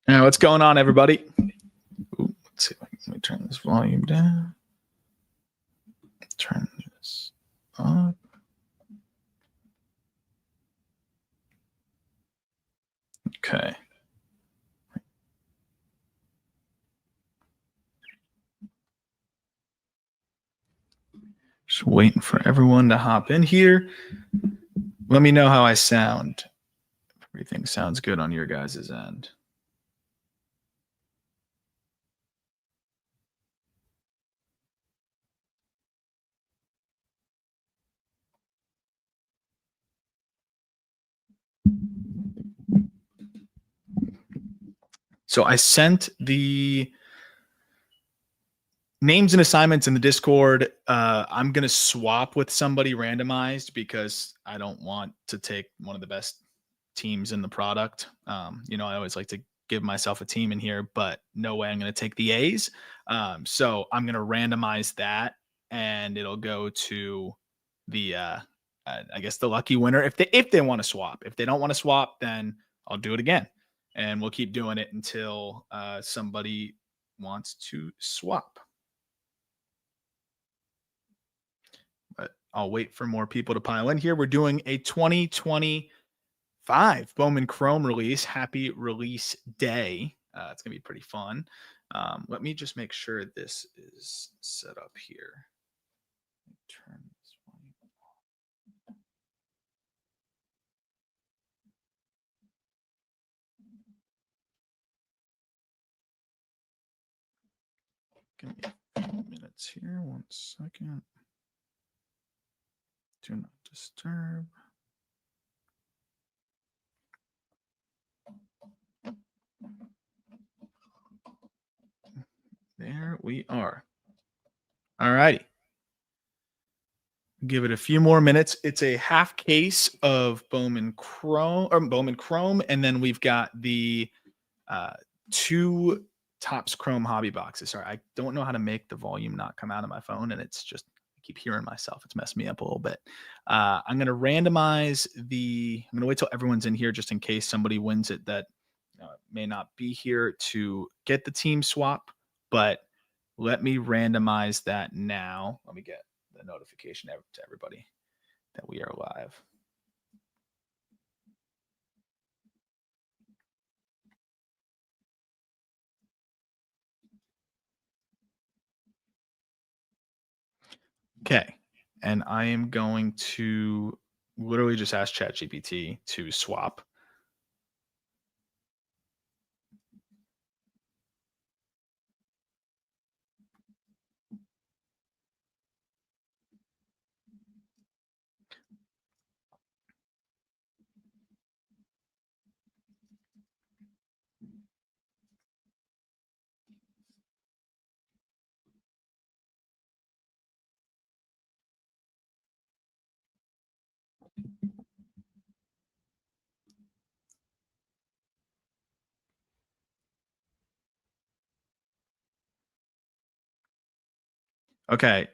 Now, what's going on, everybody? Ooh, let's see. Let me turn this volume down. Turn this up. Okay. Just waiting for everyone to hop in here. Let me know how I sound. Everything sounds good on your guys' end. So I sent the names and assignments in the Discord. I'm going to swap with somebody randomized because I don't want to take one of the best teams in the product. I always like to give myself a team in here, but no way I'm going to take the A's. So I'm going to randomize that, and it'll go to the, I guess, the lucky winner if they want to swap. If they don't want to swap, then I'll do it again, and we'll keep doing it until somebody wants to swap. But I'll wait for more people to pile in here. We're doing a 2025 Bowman Chrome release. Happy release day. It's going to be pretty fun. Let me just make sure this is set up here. Turn this one. Give me a few minutes here. 1 second. Do not disturb. There we are. All righty. Give it a few more minutes. It's a half case of Bowman Chrome, and then we've got the 2 Topps Chrome hobby boxes. Sorry, I don't know how to make the volume not come out of my phone, and it's just I keep hearing myself. It's messed me up a little bit. I'm going to randomize I'm going to wait till everyone's in here just in case somebody wins it that may not be here to get the team swap, but let me randomize that now. Let me get the notification to everybody that we are live. Okay. And I am going to literally just ask ChatGPT to swap. Okay.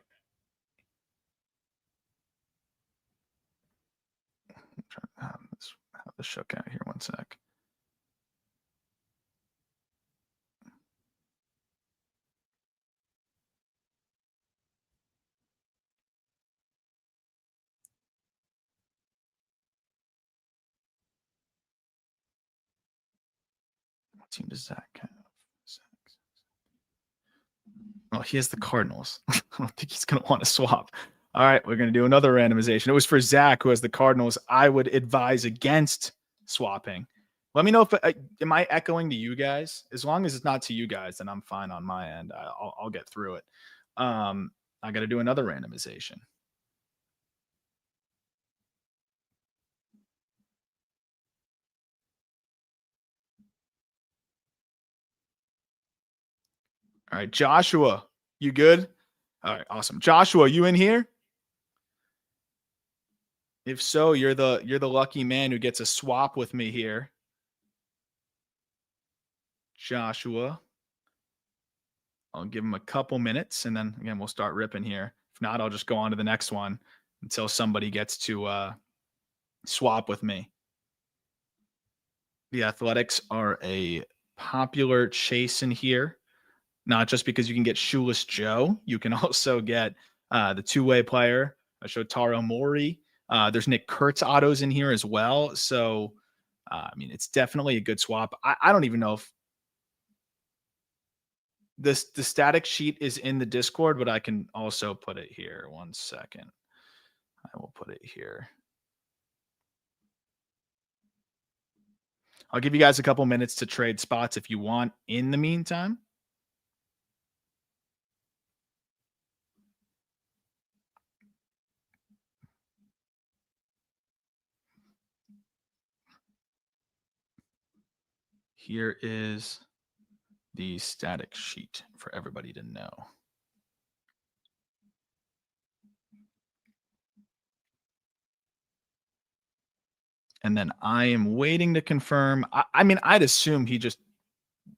I'm trying to have this shook out here 1 sec. What team does Zach have? Oh, he has the Cardinals. I don't think he's going to want to swap. All right, we're going to do another randomization. It was for Zach, who has the Cardinals. I would advise against swapping. Let me know if am I echoing to you guys? As long as it's not to you guys, then I'm fine on my end. I'll get through it. I got to do another randomization. All right, Joshua, you good? All right, awesome. Joshua, you in here? If so, you're the lucky man who gets a swap with me here. Joshua. I'll give him a couple minutes, and then again we'll start ripping here. If not, I'll just go on to the next one until somebody gets to swap with me. The Athletics are a popular chase in here, not just because you can get Shoeless Joe, you can also get the two-way player, Shotaro Mori. There's Nick Kurtz autos in here as well. So, I mean, it's definitely a good swap. I don't even know if the static sheet is in the Discord, but I can also put it here. One second. I will put it here. I'll give you guys a couple minutes to trade spots if you want in the meantime. Here is the static sheet for everybody to know. And then I am waiting to confirm. I mean, I'd assume he just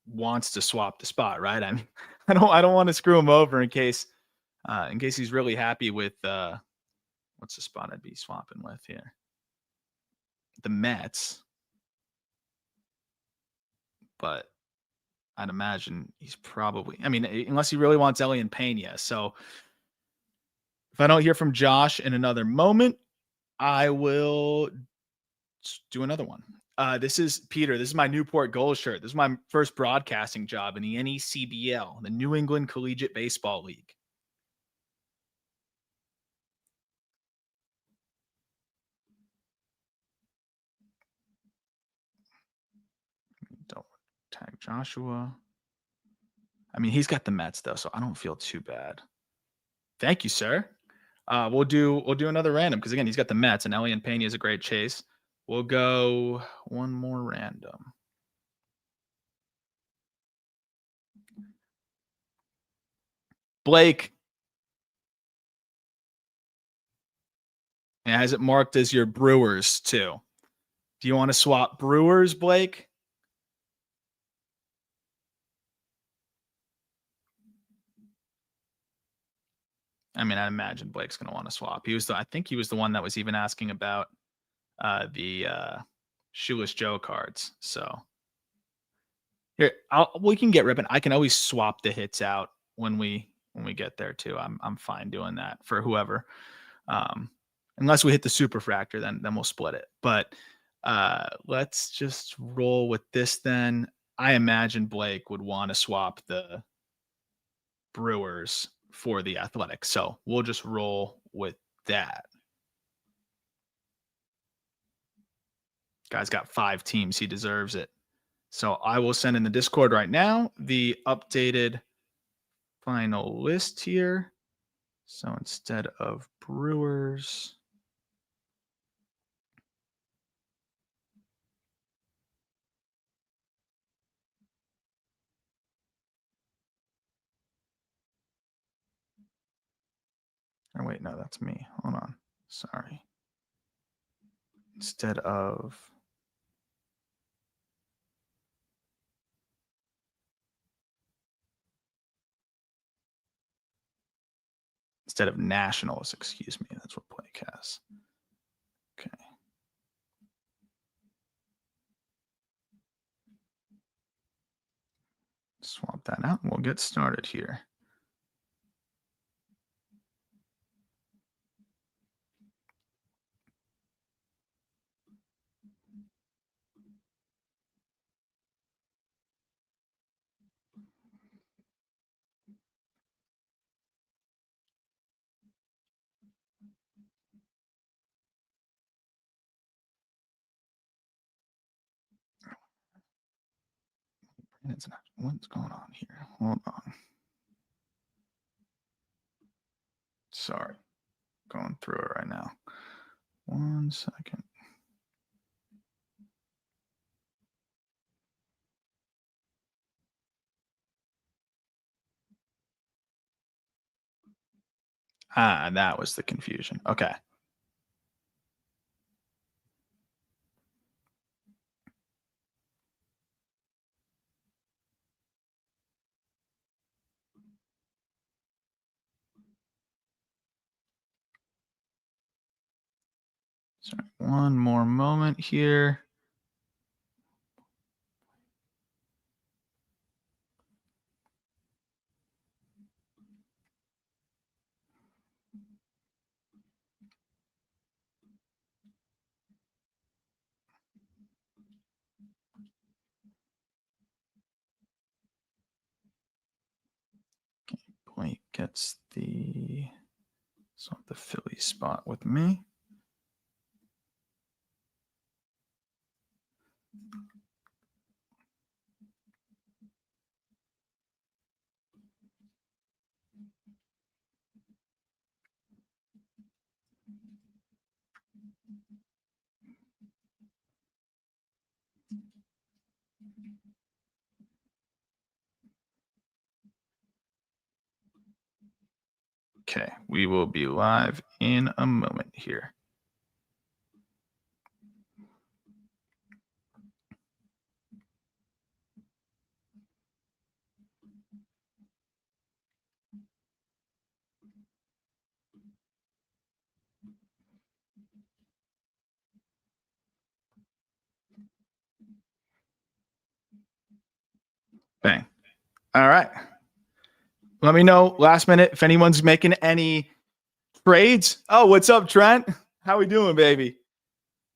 wants to swap the spot, right? I mean, I don't want to screw him over in case he's really happy with what's the spot I'd be swapping with here? The Mets. But I'd imagine he's probably, I mean, unless he really wants Ellie and Pena. So if I don't hear from Josh in another moment, I will do another one. This is Peter. This is my Newport Gold shirt. This is my first broadcasting job in the NECBL, the New England Collegiate Baseball League. Don't tag Joshua. I mean, he's got the Mets though, so I don't feel too bad. Thank you, sir. We'll do another random because again, he's got the Mets and Ellie and Pena is a great chase. We'll go one more random. Blake, and has it marked as your Brewers too? Do you want to swap Brewers, Blake? I mean, I imagine Blake's going to want to swap. I think he was the one that was even asking about the Shoeless Joe cards. So here, we can get ripping. I can always swap the hits out when we get there too. I'm fine doing that for whoever. Um, unless we hit the superfractor, then we'll split it. But let's just roll with this then. I imagine Blake would want to swap the Brewers for the Athletics. So we'll just roll with that. Guy's got 5 teams. He deserves it. So I will send in the Discord right now the updated final list here. So instead of Brewers, or wait, no, that's me. Hold on. Sorry. Instead of Nationals, excuse me. That's what Blake has. Okay. Swap that out and we'll get started here. What's going on here? Hold on. Sorry. Going through it right now. 1 second. That was the confusion. Okay. Sorry. One more moment here. gets the Philly spot with me. Okay, we will be live in a moment here. Bang. All right. Let me know last minute if anyone's making any trades. Oh, what's up, Trent? How we doing, baby?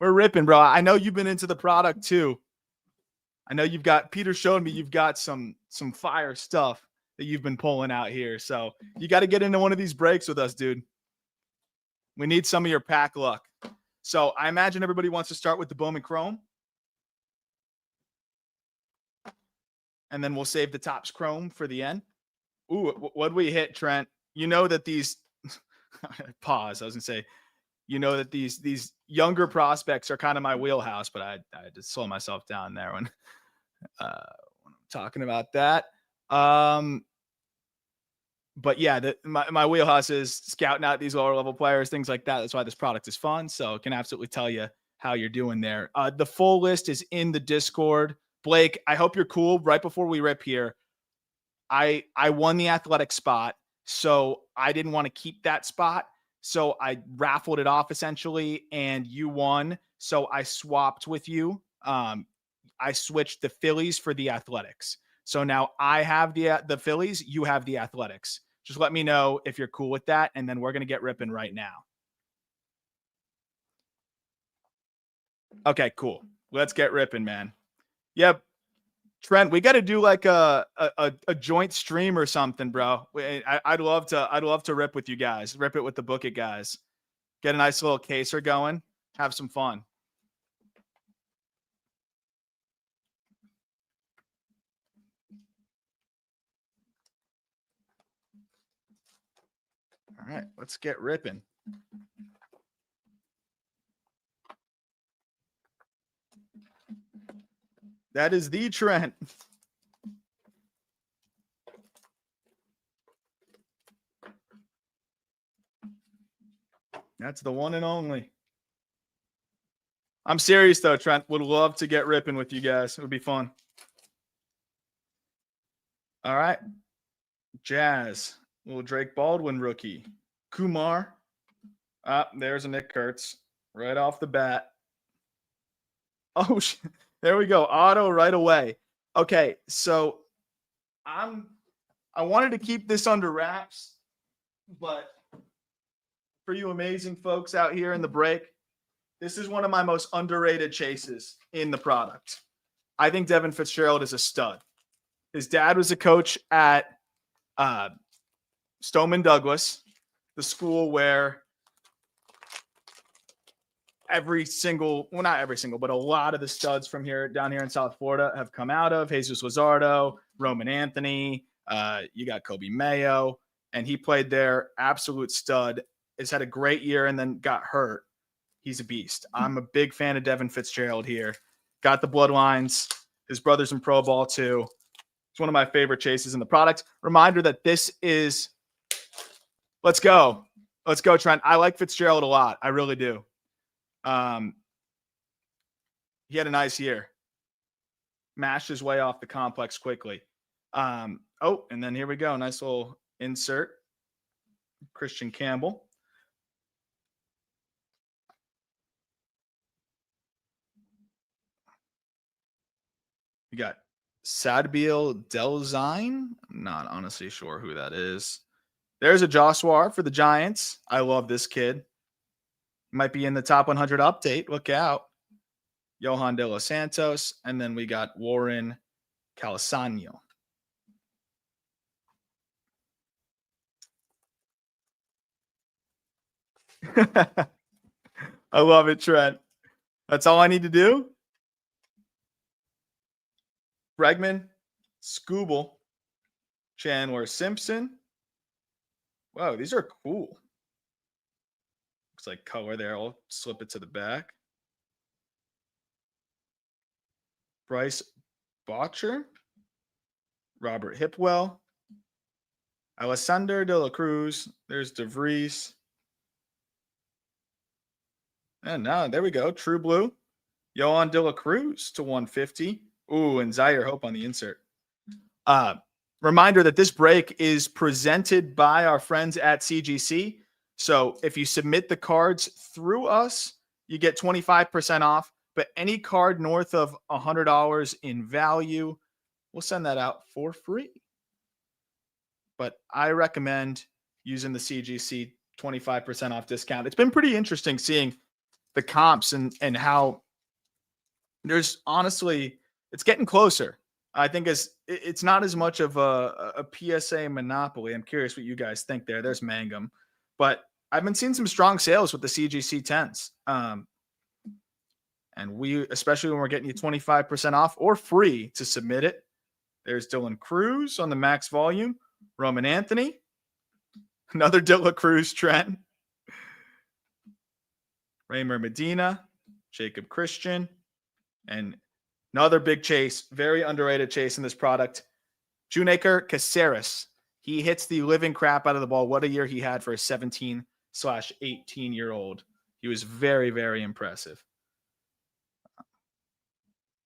We're ripping, bro. I know you've been into the product too. I know you've got Peter showed me you've got some fire stuff that you've been pulling out here. So you got to get into one of these breaks with us, dude. We need some of your pack luck. So I imagine everybody wants to start with the Bowman Chrome. And then we'll save the Topps Chrome for the end. Ooh, what'd we hit, Trent? You know that these pause. I was gonna say, you know that these younger prospects are kind of my wheelhouse, but I had to slow myself down there when I'm talking about that. But yeah, my wheelhouse is scouting out these lower level players, things like that. That's why this product is fun. So I can absolutely tell you how you're doing there. The full list is in the Discord. Blake, I hope you're cool. Right before we rip here, I won the athletic spot, so I didn't want to keep that spot. So I raffled it off essentially, and you won. So I swapped with you. I switched the Phillies for the Athletics. So now I have the Phillies, you have the Athletics. Just let me know if you're cool with that, and then we're gonna get ripping right now. Okay, cool. Let's get ripping, man. Yep. Trent, we got to do like a joint stream or something, bro. I'd love to rip with you guys. Rip it with the Book It guys. Get a nice little caser going. Have some fun. All right, let's get ripping. That is the Trent. That's the one and only. I'm serious though, Trent. Would love to get ripping with you guys. It would be fun. All right. Jazz. Little Drake Baldwin rookie. Kumar. There's a Nick Kurtz right off the bat. Oh, there we go. Auto right away. Okay, so I wanted to keep this under wraps, but for you amazing folks out here in the break, this is one of my most underrated chases in the product. I think Devin Fitzgerald is a stud. His dad was a coach at Stoneman Douglas, the school where not every single, but a lot of the studs from down here in South Florida have come out of. Jesus Luzardo, Roman Anthony, you got Kobe Mayo, and he played there. Absolute stud. Has had a great year and then got hurt. He's a beast. I'm a big fan of Devin Fitzgerald here. Got the bloodlines. His brother's in pro ball too. It's one of my favorite chases in the product. Reminder that this is, let's go. Let's go, Trent. I like Fitzgerald a lot. I really do. He had a nice year. Mashed his way off the complex quickly. And then here we go. Nice little insert. Christian Campbell. We got Sadbiel Delzine. I'm not honestly sure who that is. There's a Joshua for the Giants. I love this kid. Might be in the top 100 update. Look out. Johan De Los Santos. And then we got Warren Calisano. I love it, Trent. That's all I need to do. Bregman, Scooble, Chandler Simpson. Wow, these are cool. Looks like color there. I'll slip it to the back. Bryce Botcher, Robert Hipwell, Alessander De La Cruz. There's DeVries. And now there we go. True Blue. Yohan De La Cruz to 150. Ooh, and Zaire Hope on the insert. Uh, Reminder that this break is presented by our friends at CGC. So if you submit the cards through us, you get 25% off. But any card north of $100 in value, we'll send that out for free. But I recommend using the CGC 25% off discount. It's been pretty interesting seeing the comps and how there's honestly, it's getting closer. I think it's not as much of a PSA monopoly. I'm curious what you guys think there. There's Mangum, but I've been seeing some strong sales with the CGC 10s. And we, especially when we're getting you 25% off or free to submit it. There's Dylan Cruz on the max volume, Roman Anthony, another Dylan Cruz trend, Raymer Medina, Jacob Christian, and another big chase, very underrated chase in this product. Junaker Caceres. He hits the living crap out of the ball. What a year he had for a 17/18-year-old. He was very, very impressive.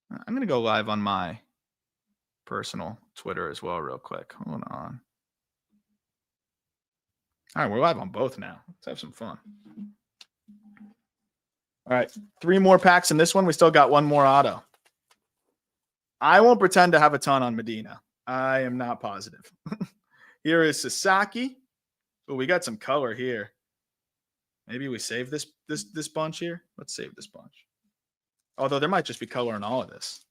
I'm going to go live on my personal Twitter as well real quick. Hold on. All right, we're live on both now. Let's have some fun. All right, 3 more packs in this one. We still got 1 more auto. I won't pretend to have a ton on Medina. I am not positive. Here is Sasaki. Oh, we got some color here. Maybe we save this bunch here. Let's save this bunch. Although there might just be color in all of this.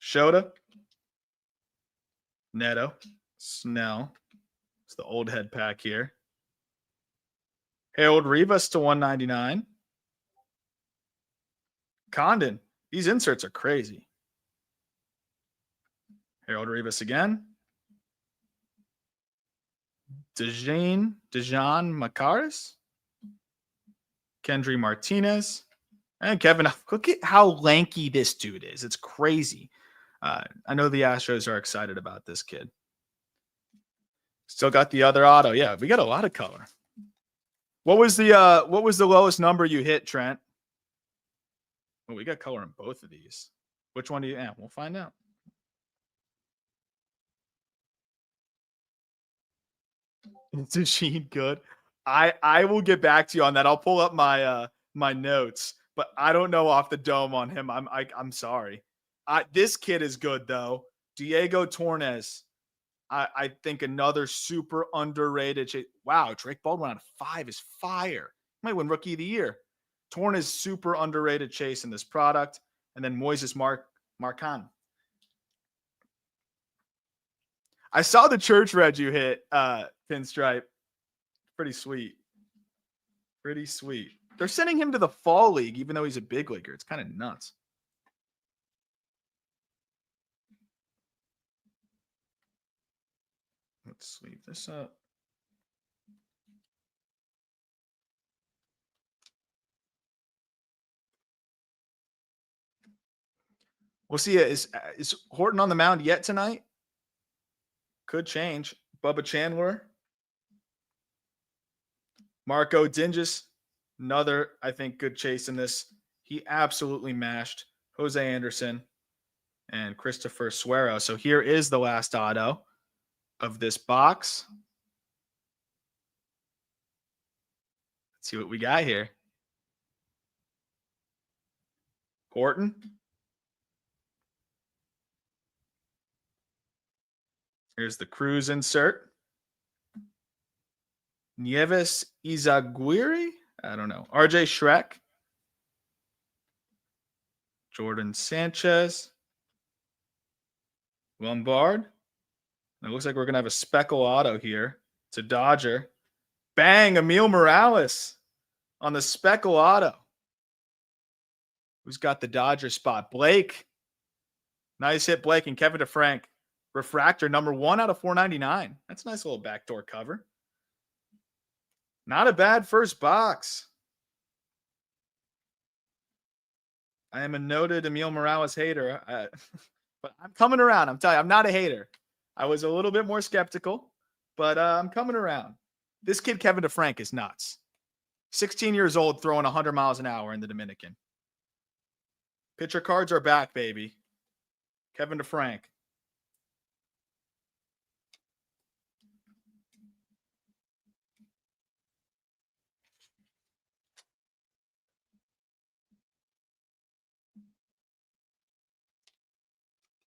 Shota, Neto, Snell. It's the old head pack here. Harold Rivas to 199. Condon. These inserts are crazy. Harold Rivas again. Dejan Macaris. Kendry Martinez. And Kevin. Look at how lanky this dude is. It's crazy. I know the Astros are excited about this kid. Still got the other auto. Yeah, we got a lot of color. What was the lowest number you hit, Trent? Well, we got color in both of these. Which one do you? Yeah, we'll find out. Is Sheen good? I will get back to you on that. I'll pull up my my notes, but I don't know off the dome on him. I'm sorry. This kid is good though. Diego Tornes. I think another super underrated. Wow, Drake Baldwin out of 5 is fire. Might win Rookie of the Year. Tornes super underrated chase in this product, and then Moises Marcan. I saw the church red you hit, Pinstripe. Pretty sweet. Pretty sweet. They're sending him to the fall league, even though he's a big leaguer. It's kind of nuts. Let's leave this up. We'll see. Is Horton on the mound yet tonight? Could change. Bubba Chandler. Marco Dinges. Another, I think, good chase in this. He absolutely mashed Jose Anderson and Christopher Suero. So here is the last auto of this box. Let's see what we got here. Horton. Here's the Cruz insert. Nieves Izaguirre. I don't know. RJ Shrek. Jordan Sanchez. Lombard. It looks like we're gonna have a speckle auto here. It's a Dodger. Bang! Emil Morales on the speckle auto. Who's got the Dodger spot? Blake. Nice hit, Blake and Kevin DeFrank. Refractor number 1 out of 499. That's a nice little backdoor cover. Not a bad first box. I am a noted Emil Morales hater, but I'm coming around. I'm telling you, I'm not a hater. I was a little bit more skeptical, but I'm coming around. This kid, Kevin DeFrank, is nuts. 16 years old, throwing 100 miles an hour in the Dominican. Pitcher cards are back, baby. Kevin DeFrank.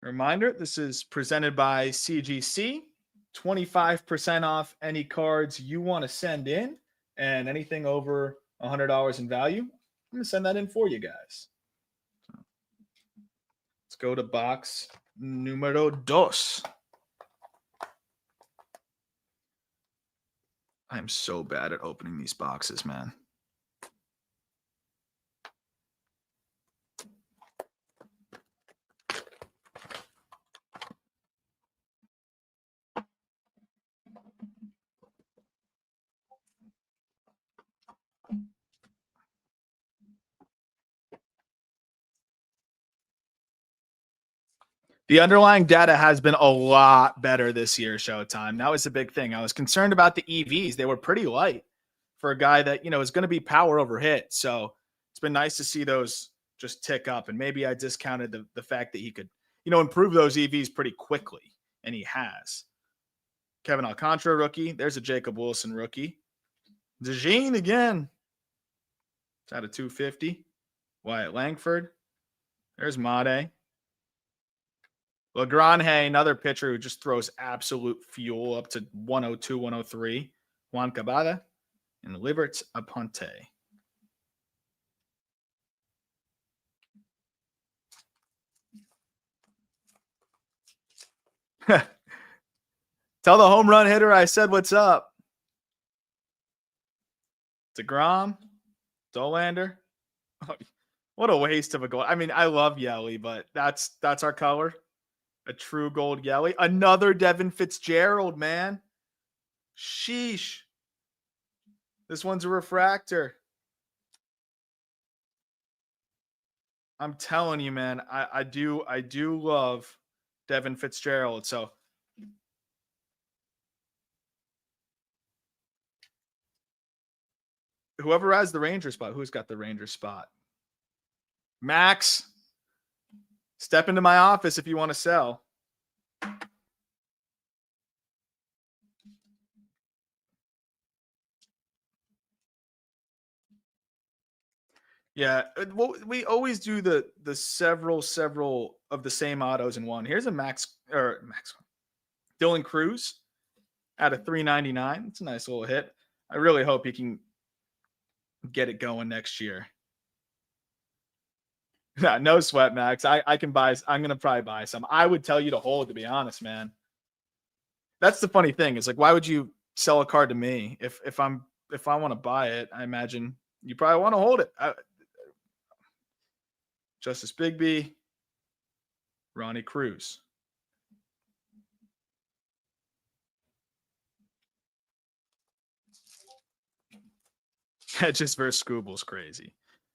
Reminder, this is presented by CGC. 25% off any cards you want to send in, and anything over $100 in value, I'm going to send that in for you guys. Let's go to box numero dos. I'm so bad at opening these boxes, man. The underlying data has been a lot better this year, Showtime. That was the big thing. I was concerned about the EVs. They were pretty light for a guy that, is going to be power over hit. So it's been nice to see those just tick up. And maybe I discounted the fact that he could, improve those EVs pretty quickly. And he has. Kevin Alcantara rookie. There's a Jacob Wilson rookie. DeJean again. It's out of 250. Wyatt Langford. There's Made. LeGrande, another pitcher who just throws absolute fuel up to 102, 103. Juan Cabada and Liberts Aponte. Tell the home run hitter I said what's up. DeGrom, Dolander. What a waste of a goal. I mean, I love Yelly, but that's our color. A true gold Yelly. Another Devin Fitzgerald, man. Sheesh. This one's a refractor. I'm telling you, man, I do love Devin Fitzgerald. So whoever has the Ranger spot, who's got the Ranger spot? Max, step into my office if you want to sell. Yeah, well, we always do the several of the same autos in one. Here's a Max Dylan Cruz out of 399. It's a nice little hit. I really hope he can get it going next year. Yeah, no sweat, Max. I can buy. I'm gonna probably buy some. I would tell you to hold, to be honest, man. That's the funny thing. It's like, why would you sell a card to me if I want to buy it? I imagine you probably want to hold it. Justice Bigby, Ronnie Cruz. Hedges versus Scooble's crazy.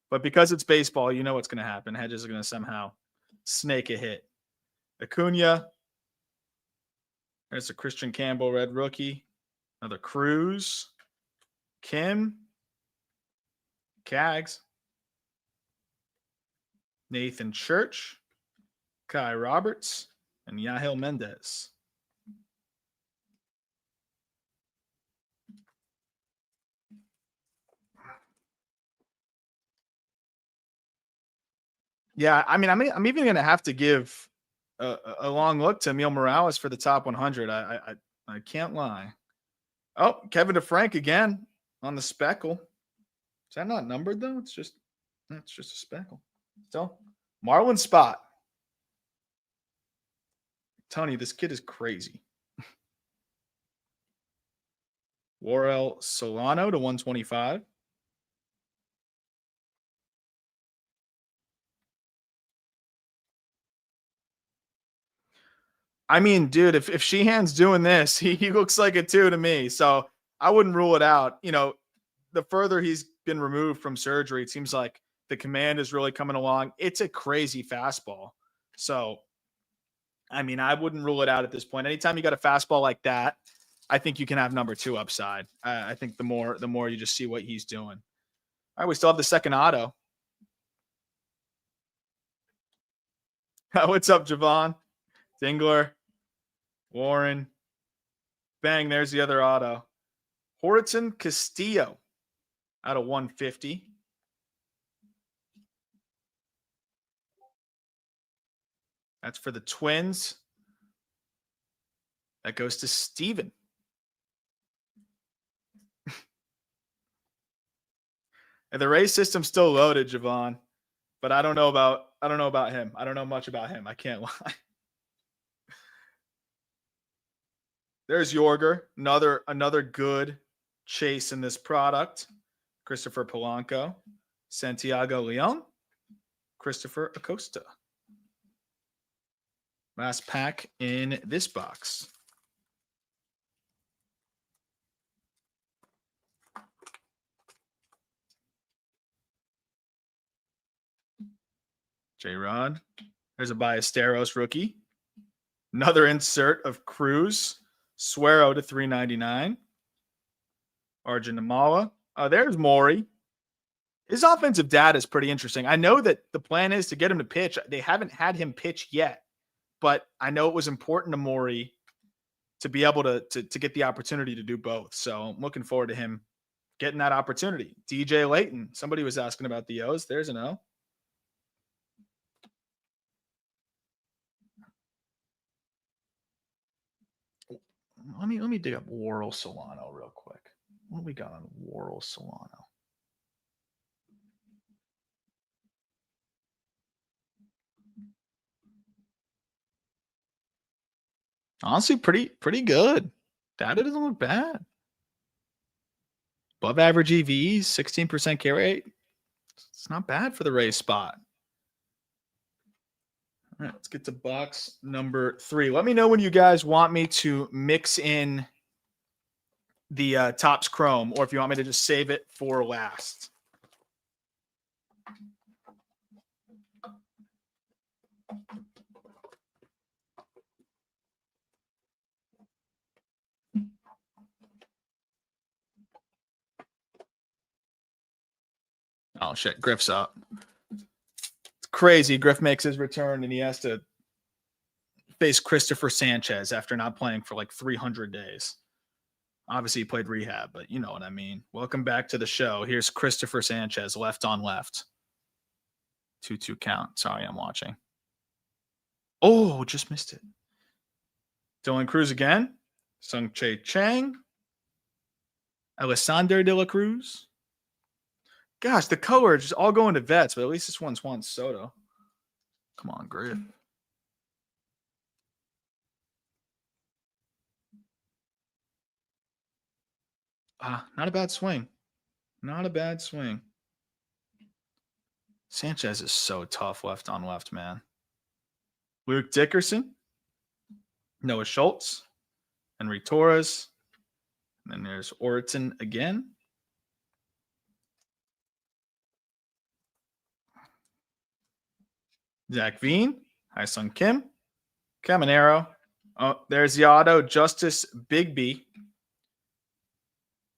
But because it's baseball, you know what's going to happen. Hedges are going to somehow snake a hit. Acuna. There's a Christian Campbell red rookie. Another Cruz. Kim. Cags. Nathan Church. Kai Roberts. And Yahil Mendez. Yeah, I mean, I'm even going to have to give a long look to Emil Morales for the top 100. I can't lie. Oh, Kevin DeFrank again on the speckle. Is that not numbered though? It's just a speckle. So Marlon Spot. I'm telling you, this kid is crazy. Warrell Solano to 125. I mean, dude, if Sheehan's doing this, he looks like it too to me. So I wouldn't rule it out. The further he's been removed from surgery, it seems like the command is really coming along. It's a crazy fastball. So, I mean, I wouldn't rule it out at this point. Anytime you got a fastball like that, I think you can have number two upside. I think the more you just see what he's doing. All right, we still have the second auto. What's up, Javon? Dingler, Warren. Bang, there's the other auto. Horton Castillo out of 150. That's for the Twins. That goes to Steven. And the Rays system's still loaded, Javon. But I don't know about him. I don't know much about him. I can't lie. There's Yorger, another good chase in this product. Christopher Polanco, Santiago Leon, Christopher Acosta. Last pack in this box. J-Rod. There's a Ballesteros rookie. Another insert of Cruz. Suero to 399. Arjun Namala. There's Maury. His offensive data is pretty interesting. I know that the plan is to get him to pitch. They haven't had him pitch yet, but I know it was important to Maury to be able to get the opportunity to do both. So I'm looking forward to him getting that opportunity. DJ Layton. Somebody was asking about the O's. There's an O. Let me dig up Warrell Solano real quick. What do we got on Warrell Solano? Honestly, pretty good. Data doesn't look bad. Above average EVs, 16% K rate. It's not bad for the Rays spot. All right, let's get to box number 3. Let me know when you guys want me to mix in the Topps Chrome, or if you want me to just save it for last. Oh shit, Griff's up. It's crazy. Griff makes his return and he has to face Christopher Sanchez after not playing for like 300 days. Obviously, he played rehab, but you know what I mean. Welcome back to the show. Here's Christopher Sanchez, left on left. 2-2 count. Sorry, I'm watching. Oh, just missed it. Dylan Cruz again. Sung Che Chang. Alessandro de la Cruz. Gosh, the color just all going to vets, but at least this one's Juan Soto. Come on, Griff. Not a bad swing. Not a bad swing. Sanchez is so tough left on left, man. Luke Dickerson. Noah Schultz. Henry Torres. And then there's Orton again. Zach Veen. Hyesung Kim. Caminero. Oh, there's the auto. Justice Bigby.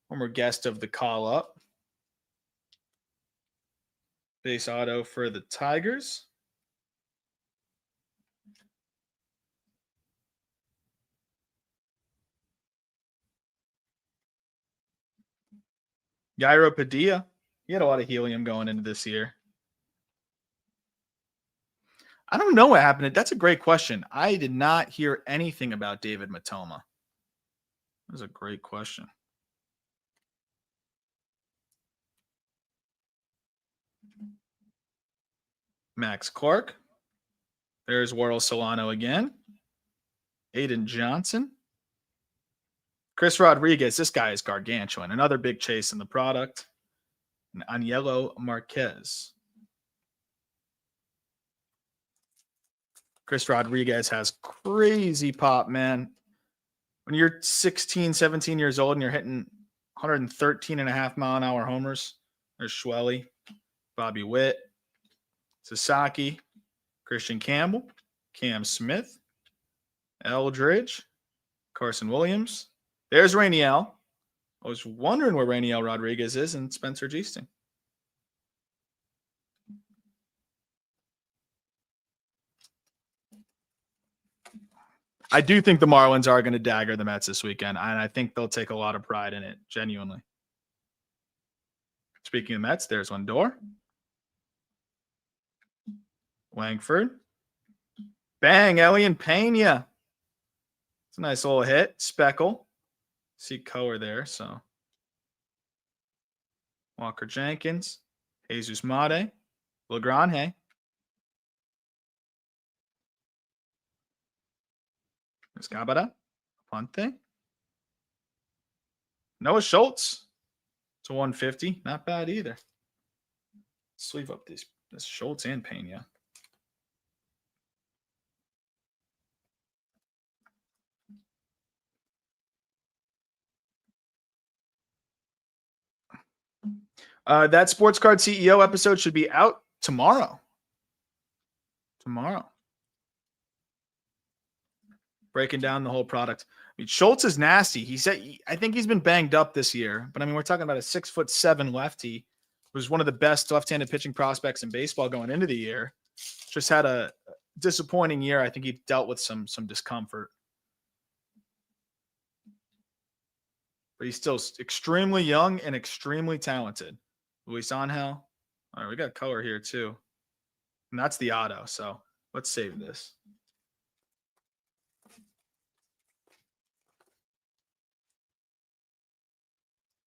Former guest of the call up. Base auto for the Tigers. Yairo Padilla. He had a lot of helium going into this year. I don't know what happened. That's a great question. I did not hear anything about David Matoma. That was a great question. Max Clark. There's Warrell Solano again. Aiden Johnson. Chris Rodriguez, this guy is gargantuan. Another big chase in the product. And Aniello Marquez. Chris Rodriguez has crazy pop, man. When you're 16, 17 years old and you're hitting 113.5-mile-an-hour homers, there's Schwelly, Bobby Witt, Sasaki, Christian Campbell, Cam Smith, Eldridge, Carson Williams. There's Rainiel. I was wondering where Rainiel Rodriguez is, and Spencer Geesting. I do think the Marlins are going to dagger the Mets this weekend, and I think they'll take a lot of pride in it, genuinely. Speaking of Mets, there's Lindor. Langford. Bang, Elian Pena. It's a nice little hit. Speckle. See color there, so. Walker Jenkins. Jesus Mate. Legrand. Escabada. Ponte. Noah Schultz. It's a 150. Not bad either. Sleeve up this Schultz and Pena. That Sports Card CEO episode should be out tomorrow. Breaking down the whole product. I mean, Schultz is nasty. He said, I think he's been banged up this year, but I mean, we're talking about a 6'7" lefty who's one of the best left-handed pitching prospects in baseball going into the year. Just had a disappointing year. I think he dealt with some discomfort, but he's still extremely young and extremely talented. Luis Angel. All right, we got color here too. And that's the auto. So let's save this.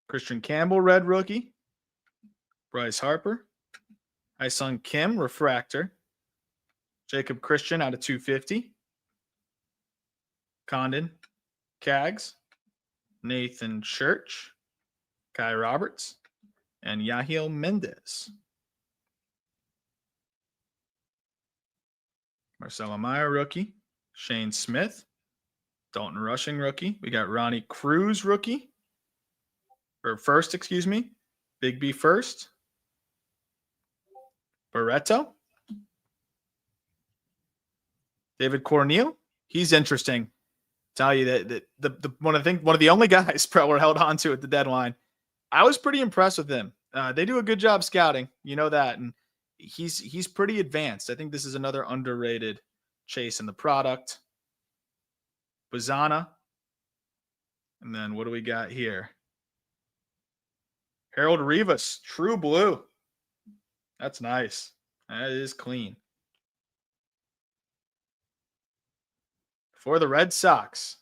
Christian Campbell, red rookie. Bryce Harper. Hyesung Kim, refractor. Jacob Christian out of 250. Condon, Cags. Nathan Church. Kai Roberts. And Yahiel Mendez. Marcelo Meyer, rookie. Shane Smith. Dalton Rushing, rookie. We got Ronnie Cruz, rookie. Or first, excuse me. Big B first. Barreto. David Corneal. He's interesting. Tell you that the one of the only guys probably held on to at the deadline. I was pretty impressed with him. They do a good job scouting, you know that, and he's pretty advanced. I think this is another underrated chase in the product. Bazana. And then what do we got here? Harold Rivas, true blue. That's nice. That is clean. For the Red Sox,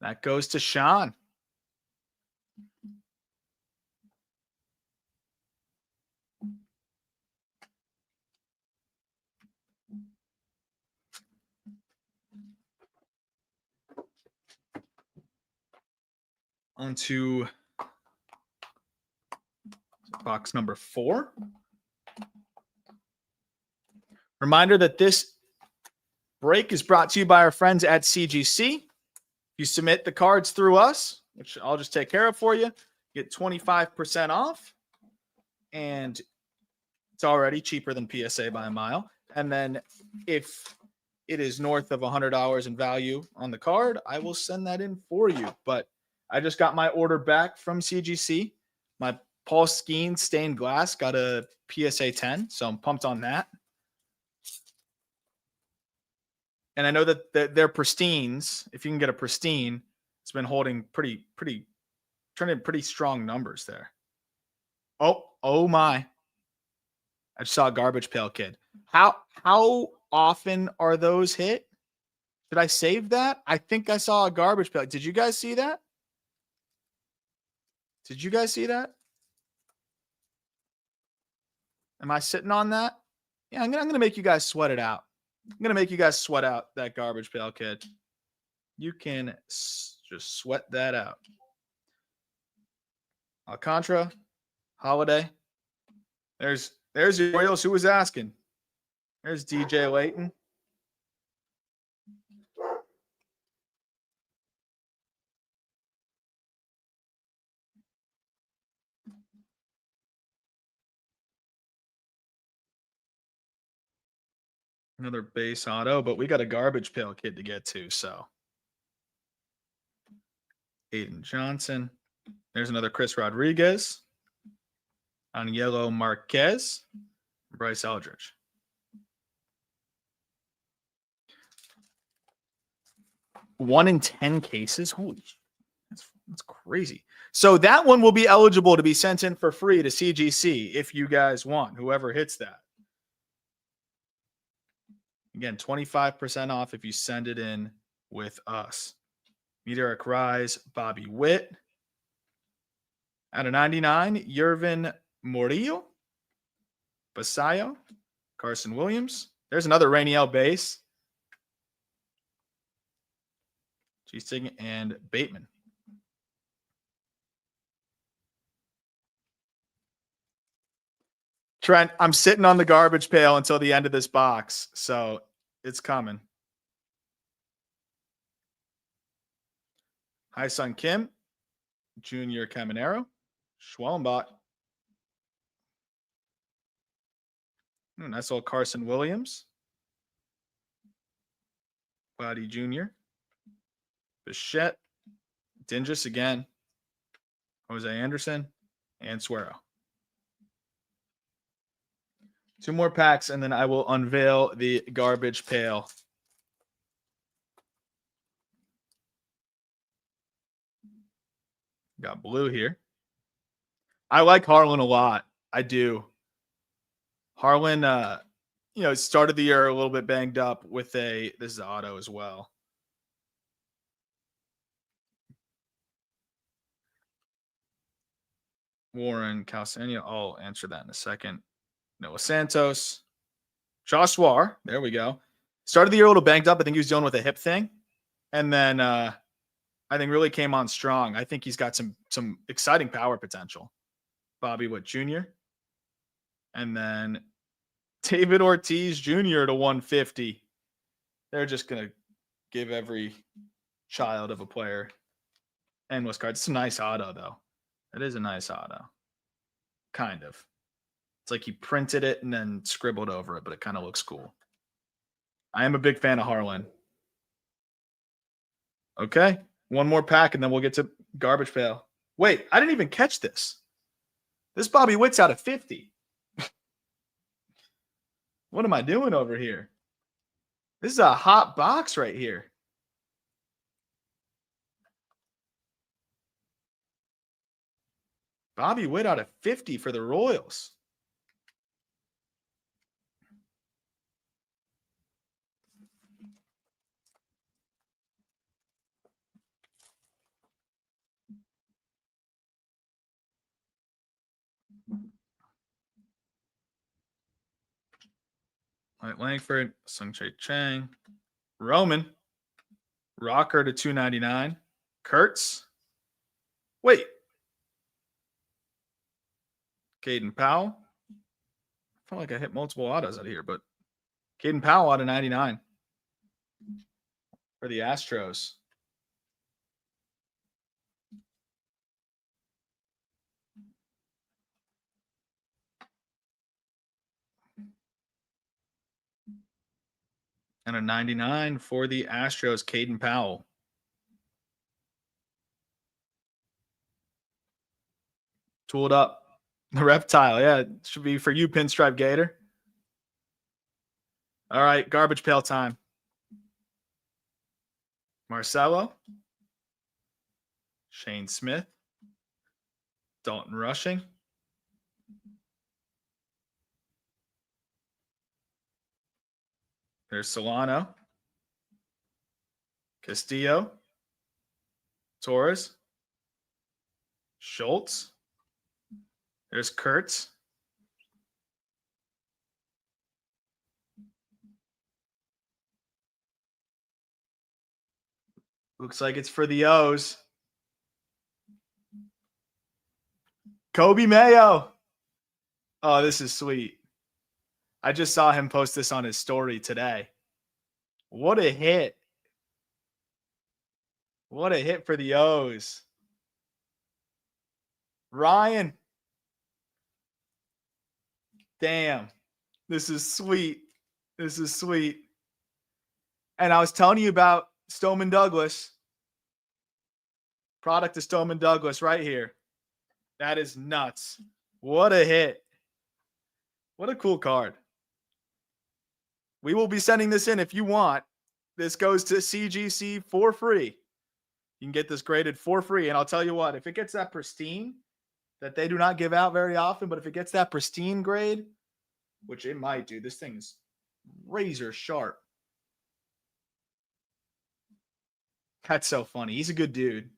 that goes to Sean. On to box number 4. Reminder that this break is brought to you by our friends at CGC. You submit the cards through us, which I'll just take care of for you. Get 25% off. And it's already cheaper than PSA by a mile. And then if it is north of $100 in value on the card, I will send that in for you. But I just got my order back from CGC. My Paul Skeens stained glass got a PSA 10, so I'm pumped on that. And I know that they're pristines. If you can get a pristine, it's been holding pretty turning pretty strong numbers there. Oh my. I just saw a Garbage Pail Kid. How often are those hit? Did I save that? I think I saw a Garbage Pail. Did you guys see that? Did you guys see that? Am I sitting on that? Yeah, I'm gonna make you guys sweat it out. I'm gonna make you guys sweat out that Garbage Pail Kid. You can Just sweat that out. Alcantara, Holiday. There's your Orioles. Who was asking? There's DJ Layton. Another base auto, but we got a garbage pail kid to get to. So Aiden Johnson. There's another Chris Rodriguez. Aniello Marquez. Bryce Eldridge. One in 10 cases. Holy, that's crazy. So that one will be eligible to be sent in for free to CGC if you guys want, whoever hits that. Again, 25% off if you send it in with us. Meteoric Rise, Bobby Witt. Out of 99, Yervin Morillo. Basayo. Carson Williams. There's another Rainiel base. G-Sting and Bateman. Trent, I'm sitting on the garbage pail until the end of this box, so it's coming. Hi-Sun Kim, Junior Caminero, Schwellenbach. Nice old Carson Williams. Buddy Jr. Bichette. Dingus again. Jose Anderson. And Suero. 2 more packs, and then I will unveil the garbage pail. Got blue here. I like Harlan a lot. I do. Harlan, started the year a little bit banged up with this is auto as well. Warren Calcania. I'll answer that in a second. Noah Santos. Joshua. There we go. Started the year a little banged up. I think he was dealing with a hip thing. And then I think really came on strong. I think he's got some exciting power potential. Bobby Witt Jr. And then David Ortiz Jr. to 150. They're just going to give every child of a player endless cards. It's a nice auto, though. It is a nice auto. Kind of. It's like he printed it and then scribbled over it, but it kind of looks cool. I am a big fan of Harlan. Okay. One more pack, and then we'll get to garbage pail. Wait, I didn't even catch this. This Bobby Witt's out of 50. What am I doing over here? This is a hot box right here. Bobby Witt out of 50 for the Royals. Mike Langford, Sung-Chae Chang, Roman, Rocker to 299, Kurtz. Wait. Caden Powell. I felt like I hit multiple autos out here, but Caden Powell out of 99 for the Astros. And a 99 for the Astros, Caden Powell. Tooled up. The reptile. Yeah, it should be for you, Pinstripe Gator. All right, garbage pail time. Marcelo. Shane Smith. Dalton Rushing. There's Solano. Castillo. Torres. Schultz. There's Kurtz. Looks like it's for the O's. Kobe Mayo. Oh, this is sweet. I just saw him post this on his story today. What a hit. What a hit for the O's. Ryan. Damn. This is sweet. This is sweet. And I was telling you about Stoneman Douglas. Product of Stoneman Douglas right here. That is nuts. What a hit. What a cool card. We will be sending this in if you want. This goes to CGC for free. You can get this graded for free. And I'll tell you what, if it gets that pristine that they do not give out very often, but if it gets that pristine grade, which it might do, this thing's razor sharp. That's so funny. He's a good dude.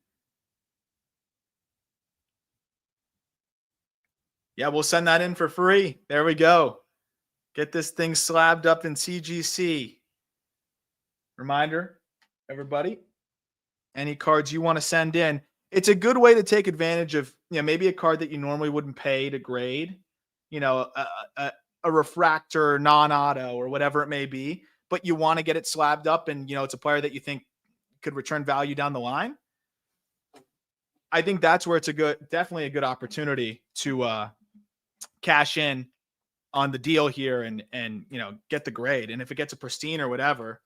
Yeah, we'll send that in for free. There we go. Get this thing slabbed up in CGC. Reminder, everybody, any cards you want to send in, it's a good way to take advantage of, maybe a card that you normally wouldn't pay to grade, a refractor, non-auto, or whatever it may be, but you want to get it slabbed up and, it's a player that you think could return value down the line. I think that's where it's definitely a good opportunity to cash in on the deal here and get the grade. And if it gets a pristine or whatever,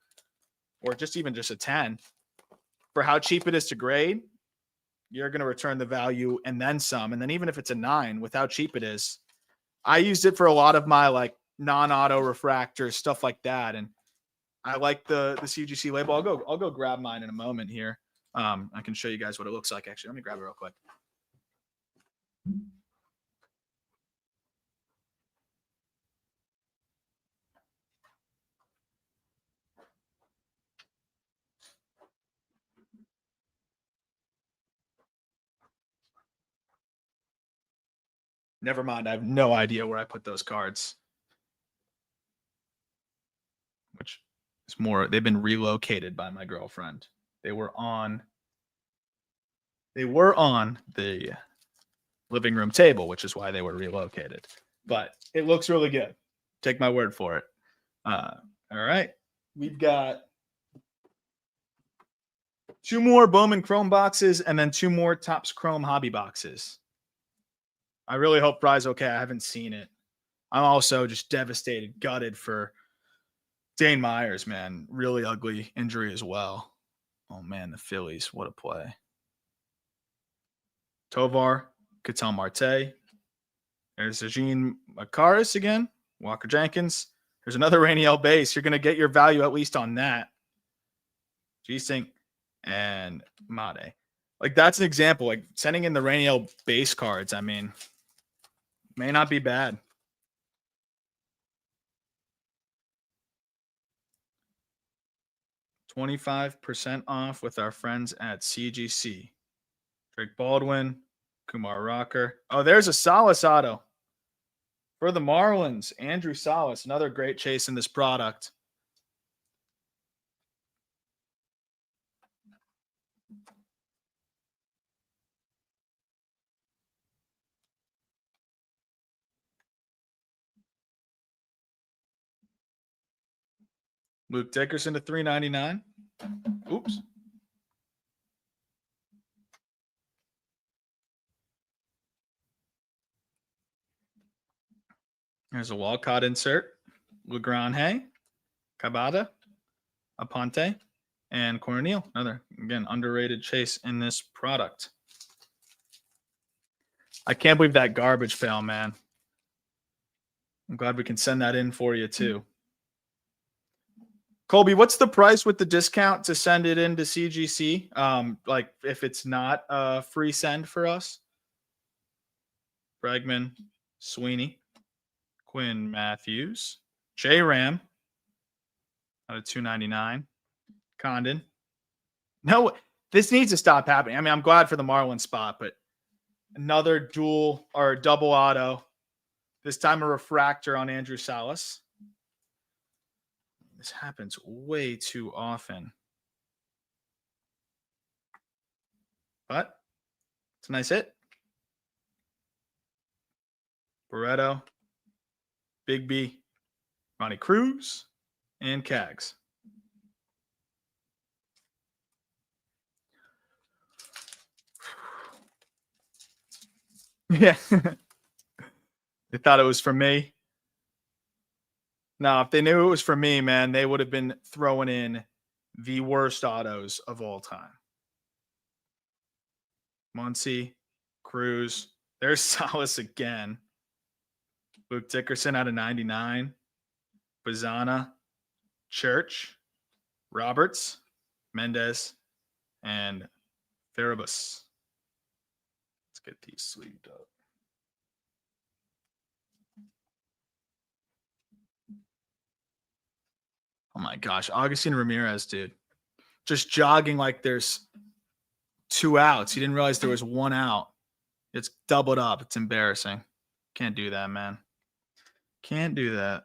or just even just a 10 for how cheap it is to grade, you're going to return the value and then some. And then even if it's a 9 with how cheap it is, I used it for a lot of my like non-auto refractors, stuff like that. And I like the CGC label. I'll go grab mine in a moment here. I can show you guys what it looks like. Actually, let me grab it real quick. Never mind. I have no idea where I put those cards. Which is more, they've been relocated by my girlfriend. They were on the living room table, which is why they were relocated. But it looks really good. Take my word for it. All right. We've got 2 more Bowman Chrome boxes and then 2 more Topps Chrome hobby boxes. I really hope Fry's okay. I haven't seen it. I'm also just devastated, gutted for Dane Myers, man. Really ugly injury as well. Oh, man, the Phillies. What a play. Tovar, Ketel Marte. There's Eugene Makaris again. Walker Jenkins. There's another Rainiel base. You're going to get your value at least on that. G-Sync and Made. Like, that's an example. Like, sending in the Rainiel base cards, I mean, may not be bad. $25% off with our friends at CGC. Drake Baldwin, Kumar Rocker. Oh, there's a Salas auto for the Marlins. Andrew Salas, another great chase in this product. Luke Dickerson to $3.99. Oops. There's a Walcott insert. Legrand, Cabada, Aponte, and Corneal. Another, again, underrated chase in this product. I can't believe that garbage fail, man. I'm glad we can send that in for you, too. Colby, what's the price with the discount to send it into CGC? Like if it's not a free send for us? Bregman, Sweeney, Quinn Matthews, J Ram out of $2.99. Condon. No, this needs to stop happening. I mean, I'm glad for the Marlins spot, but another dual or double auto. This time a refractor on Andrew Salas. This happens way too often. But it's a nice hit. Barreto, Big B, Ronnie Cruz, and Cags. Yeah. They thought it was for me. No, if they knew it was for me, man, they would have been throwing in the worst autos of all time. Muncy, Cruz. There's Salas again. Luke Dickerson out of 99. Bazana, Church, Roberts, Mendez, and Farabus. Let's get these sleeved up. Oh my gosh. Augustine Ramirez, dude. Just jogging like there's 2 outs. He didn't realize there was 1 out. It's doubled up. It's embarrassing. Can't do that, man. Can't do that.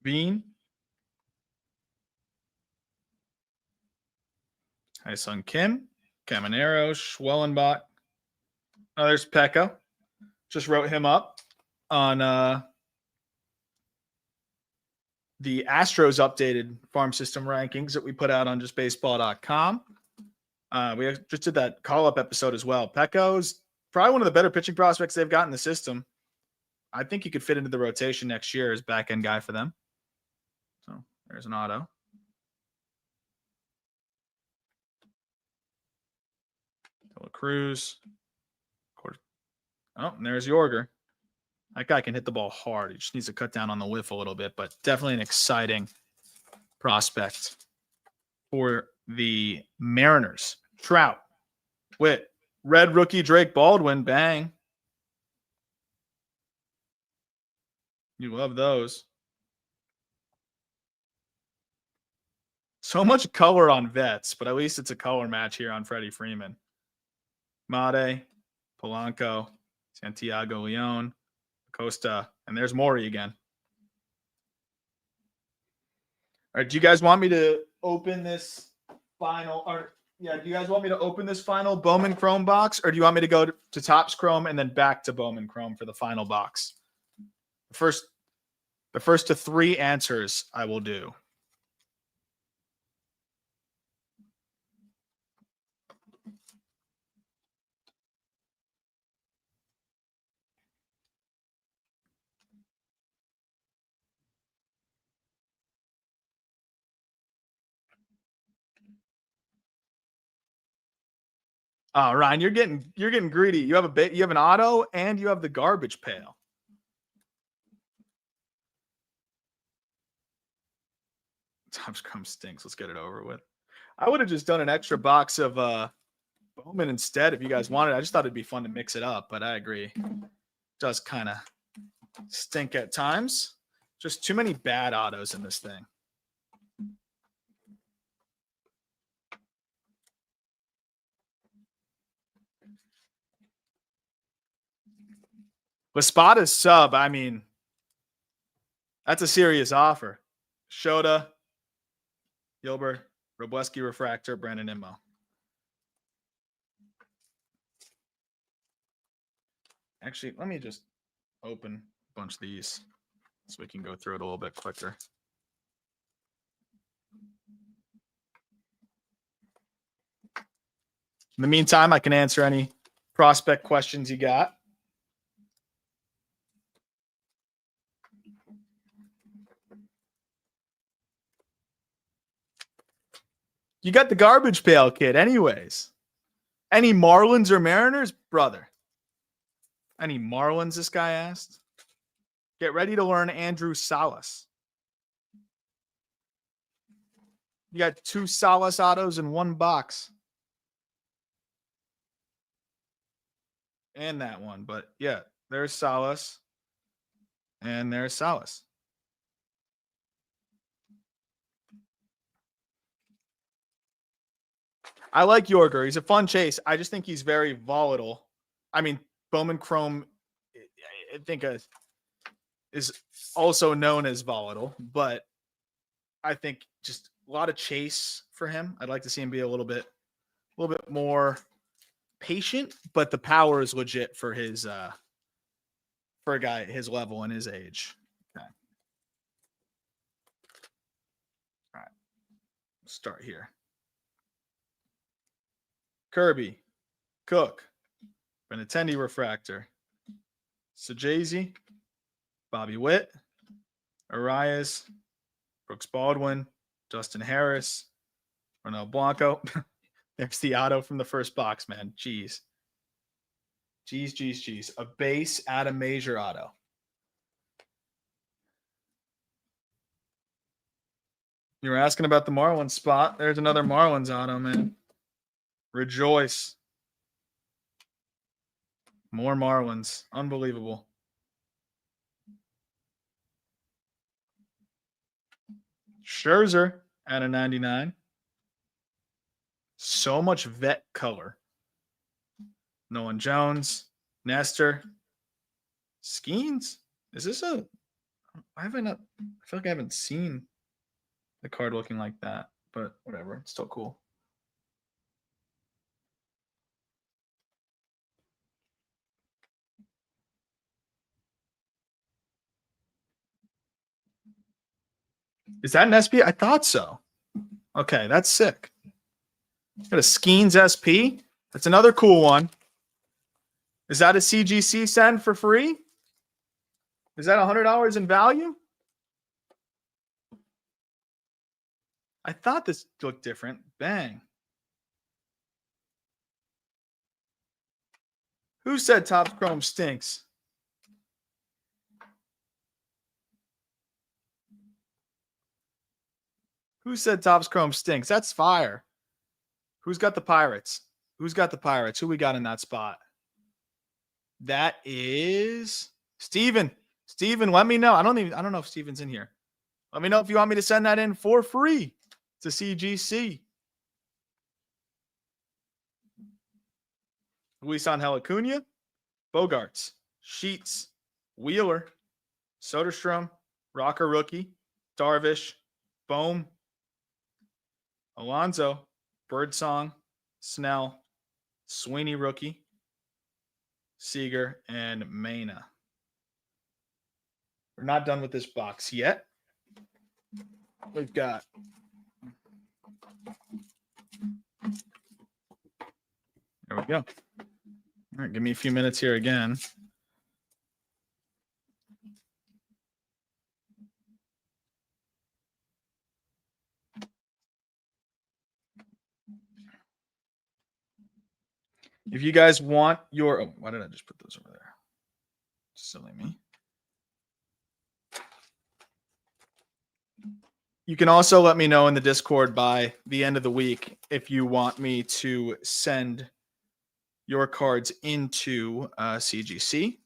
Bean. Hyesung Kim. Caminero. Schwellenbach. Oh, there's Pekka. Just wrote him up on the Astros updated farm system rankings that we put out on justbaseball.com. We just did that call-up episode as well. Pecco's probably one of the better pitching prospects they've got in the system. I think he could fit into the rotation next year as back-end guy for them. So there's an auto. Cruz. Oh, and there's Yorger. That guy can hit the ball hard. He just needs to cut down on the whiff a little bit, but definitely an exciting prospect for the Mariners. Trout, Witt, red rookie Drake Baldwin, bang. You love those. So much color on vets, but at least it's a color match here on Freddie Freeman. Made, Polanco, Santiago Leon, Costa, and there's Maury again. All right, do you guys want me to open this final? Or do you guys want me to open this final Bowman Chrome box, or do you want me to go to Topps Chrome and then back to Bowman Chrome for the final box? The first to 3 answers I will do. Oh, Ryan, you're getting greedy. You have an auto and you have the garbage pail. Topps Chrome stinks. Let's get it over with. I would have just done an extra box of Bowman instead if you guys wanted. I just thought it'd be fun to mix it up, but I agree. It does kind of stink at times. Just too many bad autos in this thing. Laspada's sub, I mean, that's a serious offer. Shota, Gilbert, Robleski Refractor, Brandon Immo. Actually, let me just open a bunch of these so we can go through it a little bit quicker. In the meantime, I can answer any prospect questions you got. You got the garbage pail kid anyways. Any Marlins or Mariners? Brother. Any Marlins, this guy asked? Get ready to learn Andrew Salas. You got 2 Salas autos in 1 box. and that one. But yeah, there's Salas, and there's Salas. I like Yorker. He's a fun chase. I just think he's very volatile. I mean, Bowman Chrome, I think, is also known as volatile, but I think just a lot of chase for him. I'd like to see him be a little bit more patient, but the power is legit for his for a guy at his level and his age. Okay. All right. Start here. Kirby, Cook, Benintendi Refractor, Sajazi, Bobby Witt, Arias, Brooks Baldwin, Justin Harris, Ronel Blanco. There's the auto from the first box, man. Jeez. Jeez. A base Adam Major auto. You were asking about the Marlins spot. There's another Marlins auto, man. Rejoice. More Marlins. Unbelievable. Scherzer at a 99. So much vet color. Nolan Jones, Nestor, Skeens. Is this a? I feel like I haven't seen the card looking like that, but whatever. It's still cool. Is that an SP? I thought so. Okay, that's sick. Got a Skeens SP. That's another cool one. Is that a CGC send for free? Is that $100 in value? I thought this looked different. Bang. Who said Topps Chrome stinks? Who said Topps Chrome stinks? That's fire. Who's got the Pirates? Who's got the Pirates? Who we got in that spot? That is Steven. Steven, let me know. I don't know if Steven's in here. Let me know if you want me to send that in for free to CGC. Luis Angel Acuna, Bogarts, Sheets, Wheeler, Soderstrom, Rocker rookie, Darvish, Bohm, Alonzo, Birdsong, Snell, Sweeney rookie, Seager, and Mena. We're not done with this box yet. We've got there we go. All right, give me a few minutes here again. If you guys want your, why did I just put those over there? Silly me. You can also let me know in the Discord by the end of the week if you want me to send your cards into CGC.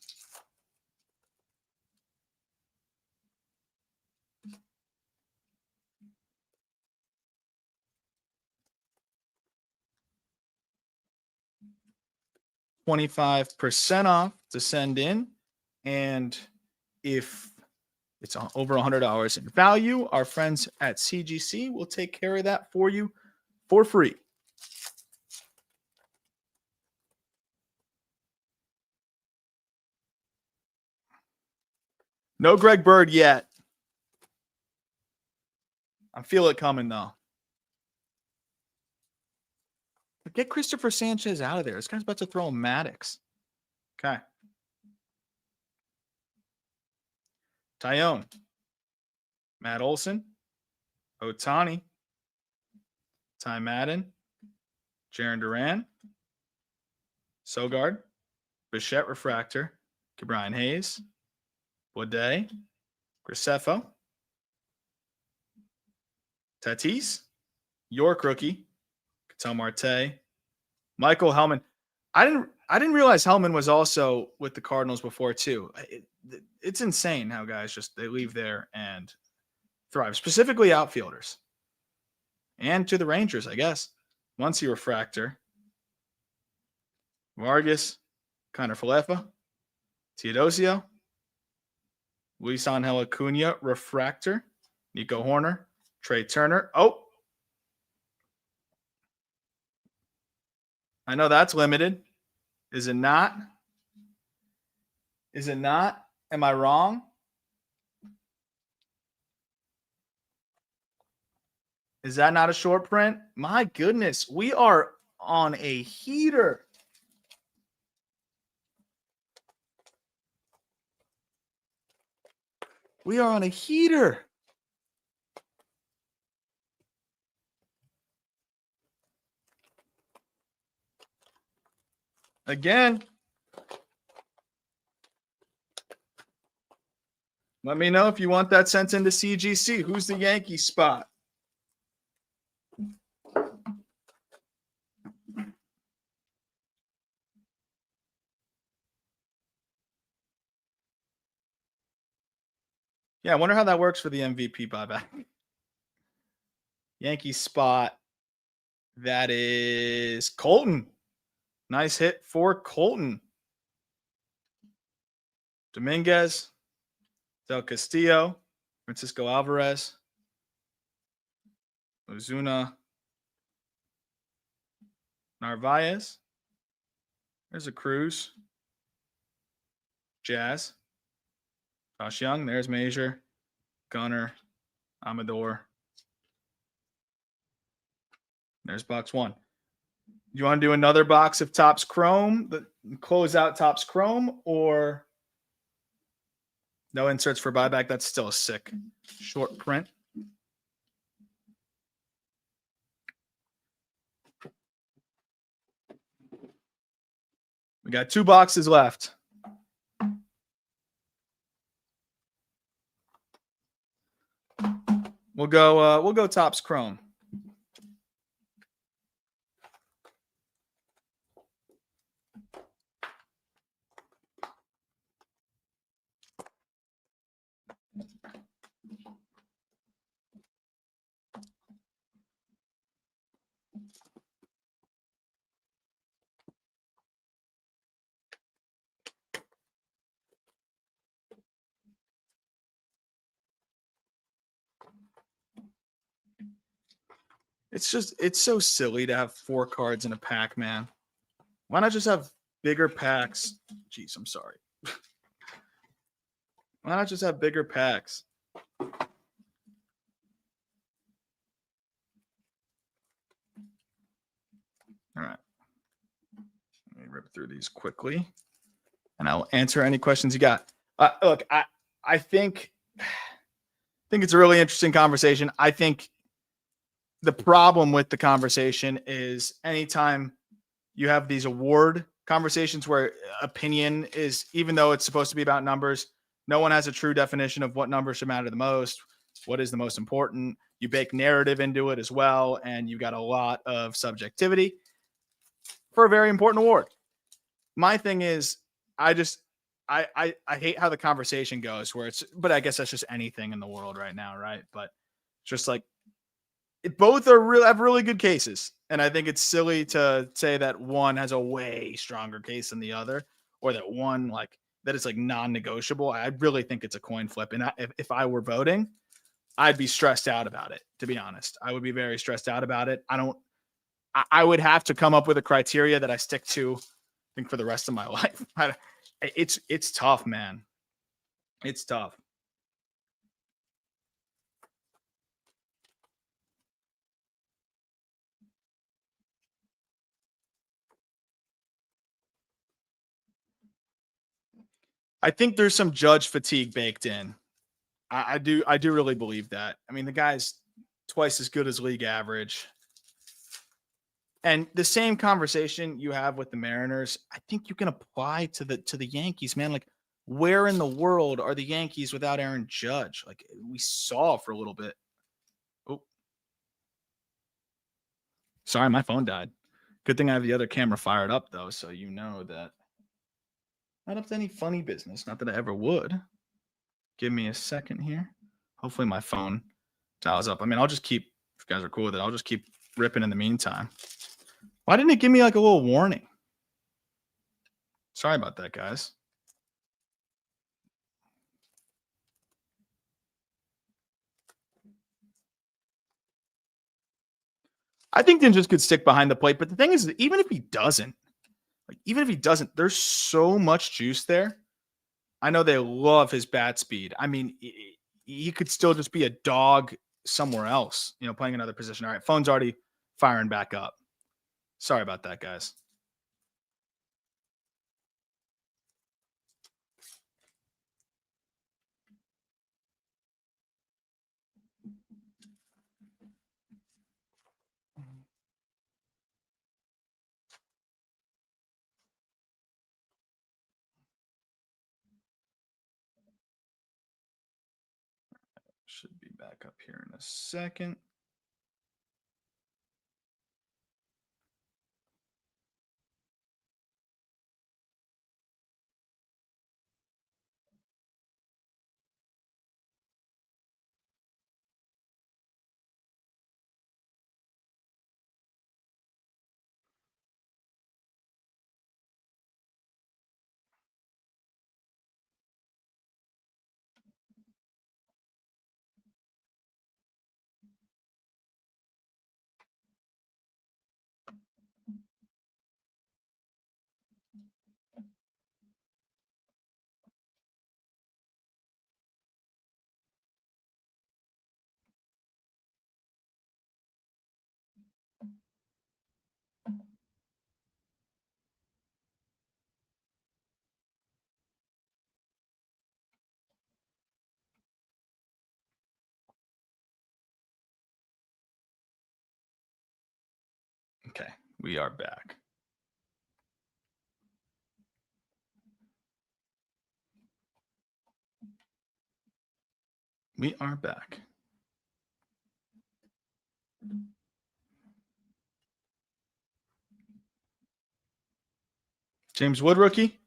$25% off to send in. And if it's over $100 in value, our friends at CGC will take care of that for you for free. No Greg Bird yet. I feel it coming, though. Get Christopher Sanchez out of there. This guy's about to throw a Maddox. Okay. Tyone. Matt Olson. Otani. Ty Madden. Jaron Duran. Sogard. Bichette Refractor. Ke'Bryan Hayes. Wade. Graceffo. Tatis. York rookie. Ketel Marte. Michael Hellman. I I didn't realize Hellman was also with the Cardinals before too. It's insane how guys just they leave there and thrive, specifically outfielders, and to the Rangers, I guess. Muncy refractor, Vargas, Connor Falefa, Teodosio, Luis Angel Acuna refractor, Nico Horner, Trey Turner. Oh, I know that's limited. Is it not? Is it not? Am I wrong? Is that not a short print? My goodness, we are on a heater. We are on a heater. Again, let me know if you want that sent into CGC. Who's the Yankee spot? Yeah, I wonder how that works for the MVP buyback. Yankee spot. That is Colton. Nice hit for Colton. Dominguez, Del Castillo, Francisco Alvarez, Ozuna, Narvaez. There's a Cruz. Jazz. Josh Young. There's Major. Gunner. Amador. There's box one. You want to do another box of Topps Chrome, close out Topps Chrome, or no inserts for buyback? That's still a sick short print. We got 2 boxes left. We'll go Topps Chrome. It's so silly to have 4 cards in a pack, man. Why not just have bigger packs? Jeez, I'm sorry. Why not just have bigger packs? All right. Let me rip through these quickly, and I'll answer any questions you got. Look, I think it's a really interesting conversation. I think the problem with the conversation is anytime you have these award conversations where opinion is, even though it's supposed to be about numbers, no one has a true definition of what numbers should matter the most. What is the most important? You bake narrative into it as well, and you got a lot of subjectivity for a very important award. My thing is, I hate how the conversation goes where it's, but I guess that's just anything in the world right now, right? But just like, both are have really good cases, and I think it's silly to say that one has a way stronger case than the other, or that one that is non-negotiable. I really think it's a coin flip, and if I were voting, I'd be stressed out about it. To be honest, I would be very stressed out about it. I would have to come up with a criteria that I stick to, I think, for the rest of my life. It's tough, man. It's tough. I think there's some judge fatigue baked in. I do really believe that. I mean, the guy's twice as good as league average. And the same conversation you have with the Mariners, I think you can apply to the Yankees, man. Like, where in the world are the Yankees without Aaron Judge? Like, we saw for a little bit. Oh, sorry, my phone died. Good thing I have the other camera fired up though, so you know that not up to any funny business. Not that I ever would. Give me a second here. Hopefully my phone dials up. I mean, I'll just keep if you guys are cool with it, I'll just keep ripping in the meantime. Why didn't it give me like a little warning? Sorry about that, guys. I think Ninjas could stick behind the plate, but the thing is, even if he doesn't, there's so much juice there. I know they love his bat speed. I mean, he could still just be a dog somewhere else, playing another position. All right, phone's already firing back up. Sorry about that, guys. Should be back up here in a second. Okay, we are back. We are back. James Wood rookie.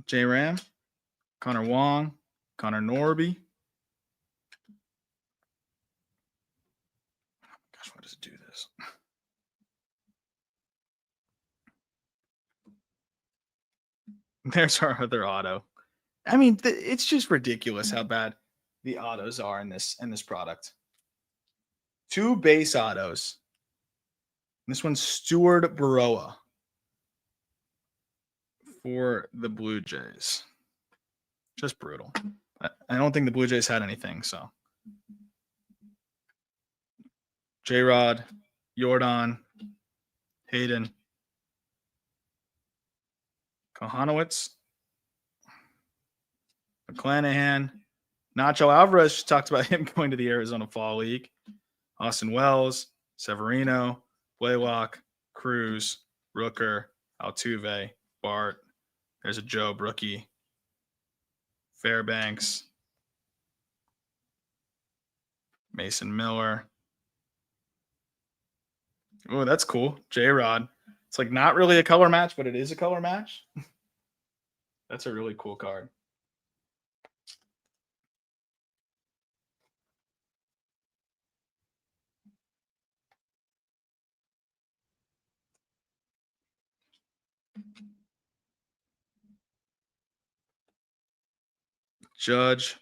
J Ram. Connor Wong. Connor Norby. Gosh, why does it do this? There's our other auto. I mean, it's just ridiculous how bad the autos are in this product. 2 base autos. This one's Stuart Baroa for the Blue Jays. Just brutal. I don't think the Blue Jays had anything, so. J-Rod, Jordan, Hayden, Kohanowitz, McClanahan, Nacho Alvarez just talked about him going to the Arizona Fall League. Austin Wells, Severino, Blaylock, Cruz, Rooker, Altuve, Bart. There's a Joe rookie. Fairbanks, Mason Miller. Oh, that's cool. J-Rod. It's like not really a color match, but it is a color match. That's a really cool card. Judge,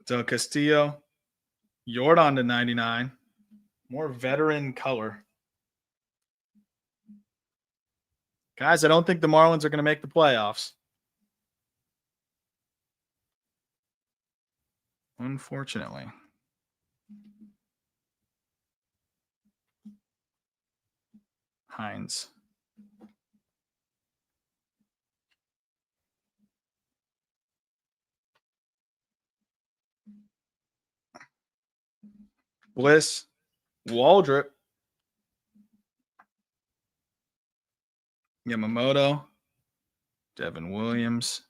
Del Castillo, Jordan to 99. More veteran color. Guys, I don't think the Marlins are going to make the playoffs. Unfortunately. Hines. Bliss. Waldrop. Yamamoto. Devin Williams.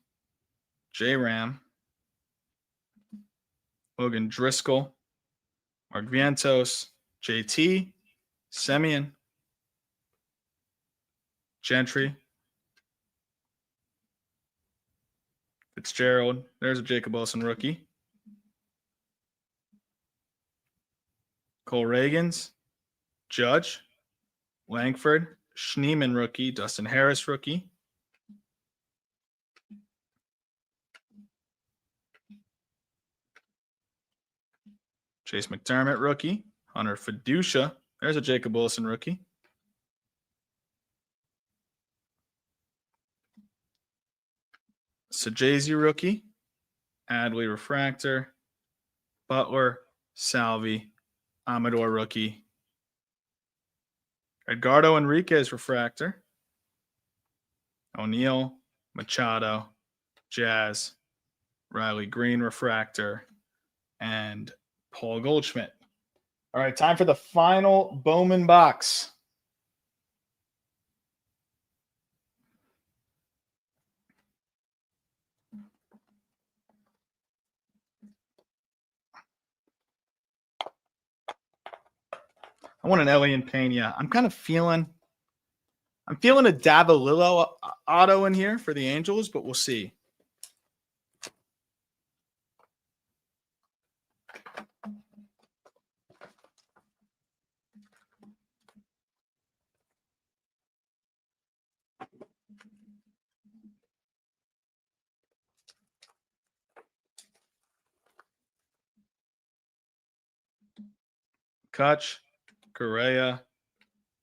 J-Ram. Logan Driscoll. Mark Vientos, JT, Semyon, Gentry, Fitzgerald. There's a Jacob Wilson rookie. Cole Reagans, Judge, Langford, Schneeman rookie, Dustin Harris rookie. Chase McDermott rookie, Hunter Fiducia. There's a Jacob Wilson rookie. Sajazi rookie, Adley refractor, Butler, Salvi, Amador rookie, Edgardo Enriquez refractor, O'Neill, Machado, Jazz, Riley Green refractor, and Paul Goldschmidt. All right, time for the final Bowman box. I want an Elian Pena. I'm feeling a Davalillo auto in here for the Angels, but we'll see. Kutch, Correa,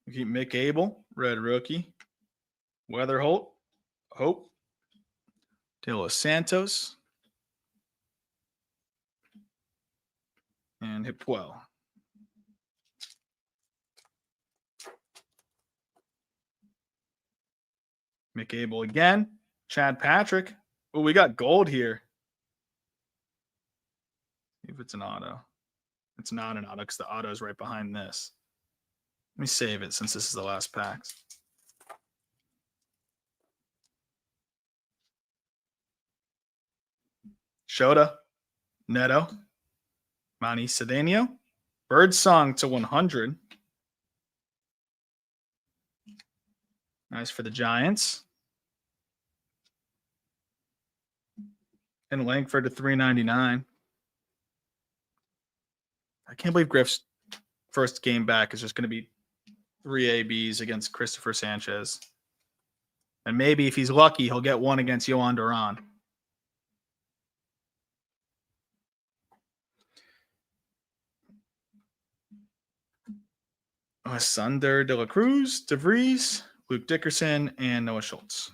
Mick Abel, red rookie, Weatherholt, Hope, De Los Santos, and Hipwell. Mick Abel again, Chad Patrick. Oh, we got gold here. If it's an auto. It's not an auto because the auto is right behind this. Let me save it since this is the last pack. Shota, Neto, Manny Cedeno, Birdsong to 100. Nice for the Giants. And Langford to 399. I can't believe Griff's first game back is just going to be 3 ABs against Christopher Sanchez. And maybe if he's lucky, he'll get one against Yohan Duran. Sunder, De La Cruz, DeVries, Luke Dickerson, and Noah Schultz.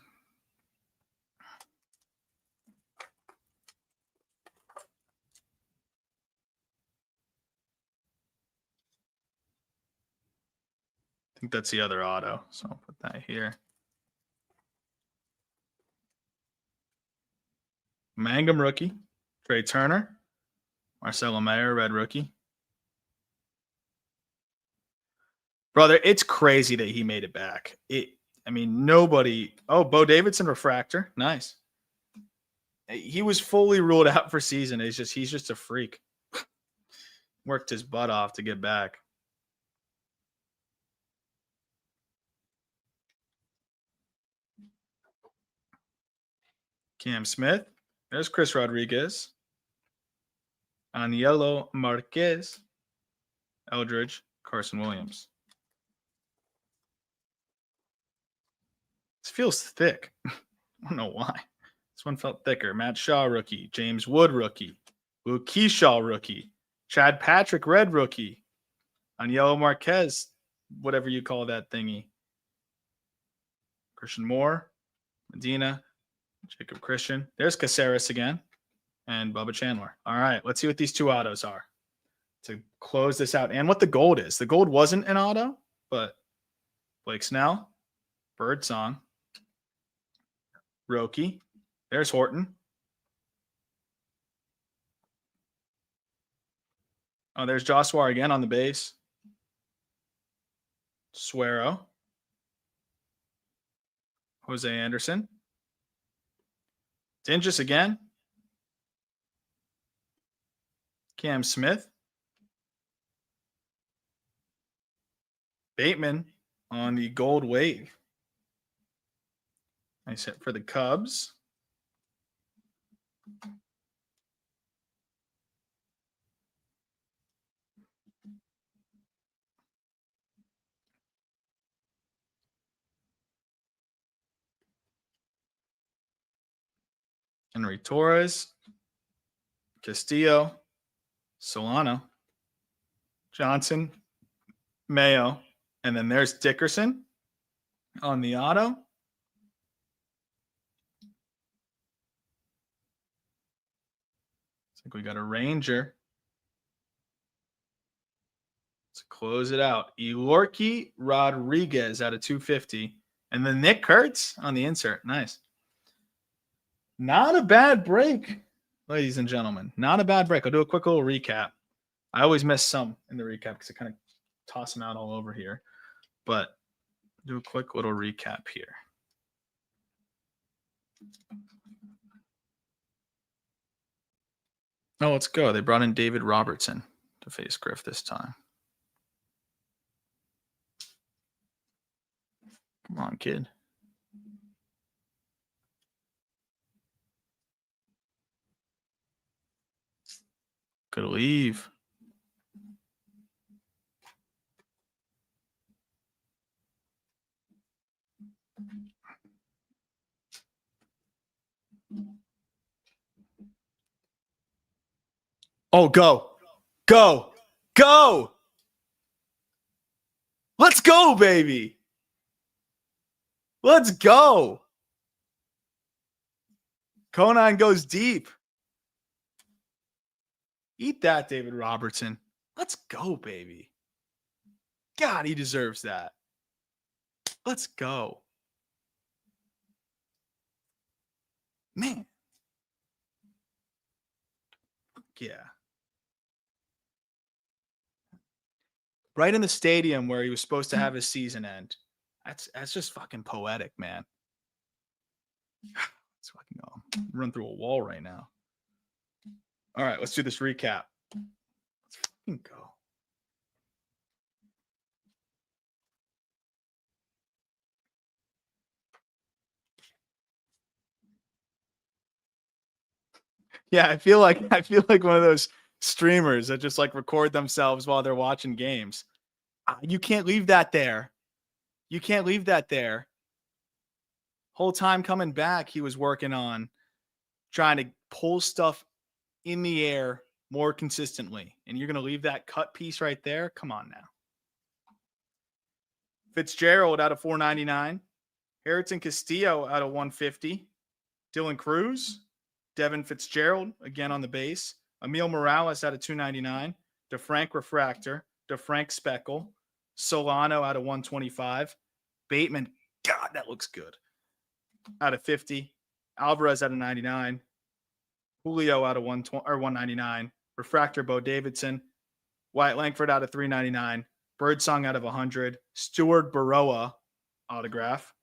I think that's the other auto, so I'll put that here. Mangum rookie, Trey Turner, Marcelo Mayer, red rookie. Brother, it's crazy that he made it back. Nobody. Oh, Bo Davidson refractor. Nice. He was fully ruled out for season. He's just a freak. Worked his butt off to get back. Cam Smith. There's Chris Rodriguez. Aniello Marquez. Eldridge. Carson Williams. This feels thick. I don't know why. This one felt thicker. Matt Shaw rookie. James Wood rookie. Luke Keyshaw rookie. Chad Patrick red rookie. Aniello Marquez, whatever you call that thingy. Christian Moore. Medina. Jacob Christian. There's Caceres again. And Bubba Chandler. All right, let's see what these two autos are to close this out and what the gold is. The gold wasn't an auto, but Blake Snell, Birdsong, Roki. There's Horton. Oh, there's Joshua again on the base. Suero. Jose Anderson. Dingus again. Cam Smith. Bateman on the gold wave. Nice hit for the Cubs. Henry Torres, Castillo, Solano, Johnson, Mayo, and then there's Dickerson on the auto. I think we got a Ranger. Let's close it out. Elorki Rodriguez out of 250. And then Nick Kurtz on the insert. Nice. Not a bad break, ladies and gentlemen. Not a bad break. I'll do a quick little recap. I always miss some in the recap because I kind of toss them out all over here. But do a quick little recap here. Oh, let's go. They brought in David Robertson to face Griff this time. Come on, kid. Good leave. Oh, go. Go. Go. Let's go, baby. Let's go. Conine goes deep. Eat that, David Robertson. Let's go, baby. God, he deserves that. Let's go. Man. Yeah. Right in the stadium where he was supposed to have his season end. That's just fucking poetic, man. Let's fucking go. Run through a wall right now. All right, let's do this recap. Let's fucking go. Yeah, I feel like one of those streamers that just like record themselves while they're watching games. You can't leave that there. You can't leave that there. Whole time coming back, he was working on trying to pull stuff in the air more consistently. And you're going to leave that cut piece right there? Come on now. Fitzgerald out of 499. Harrison Castillo out of 150. Dylan Cruz. Devin Fitzgerald, again on the base. Emil Morales out of 299. DeFrank Refractor. DeFrank Speckle. Solano out of 125. Bateman, God, that looks good. Out of 50. Alvarez out of 99. Julio out of 199. Refractor Bo Davidson. Wyatt Langford out of 399. Birdsong out of 100. Stuart Baroa autograph.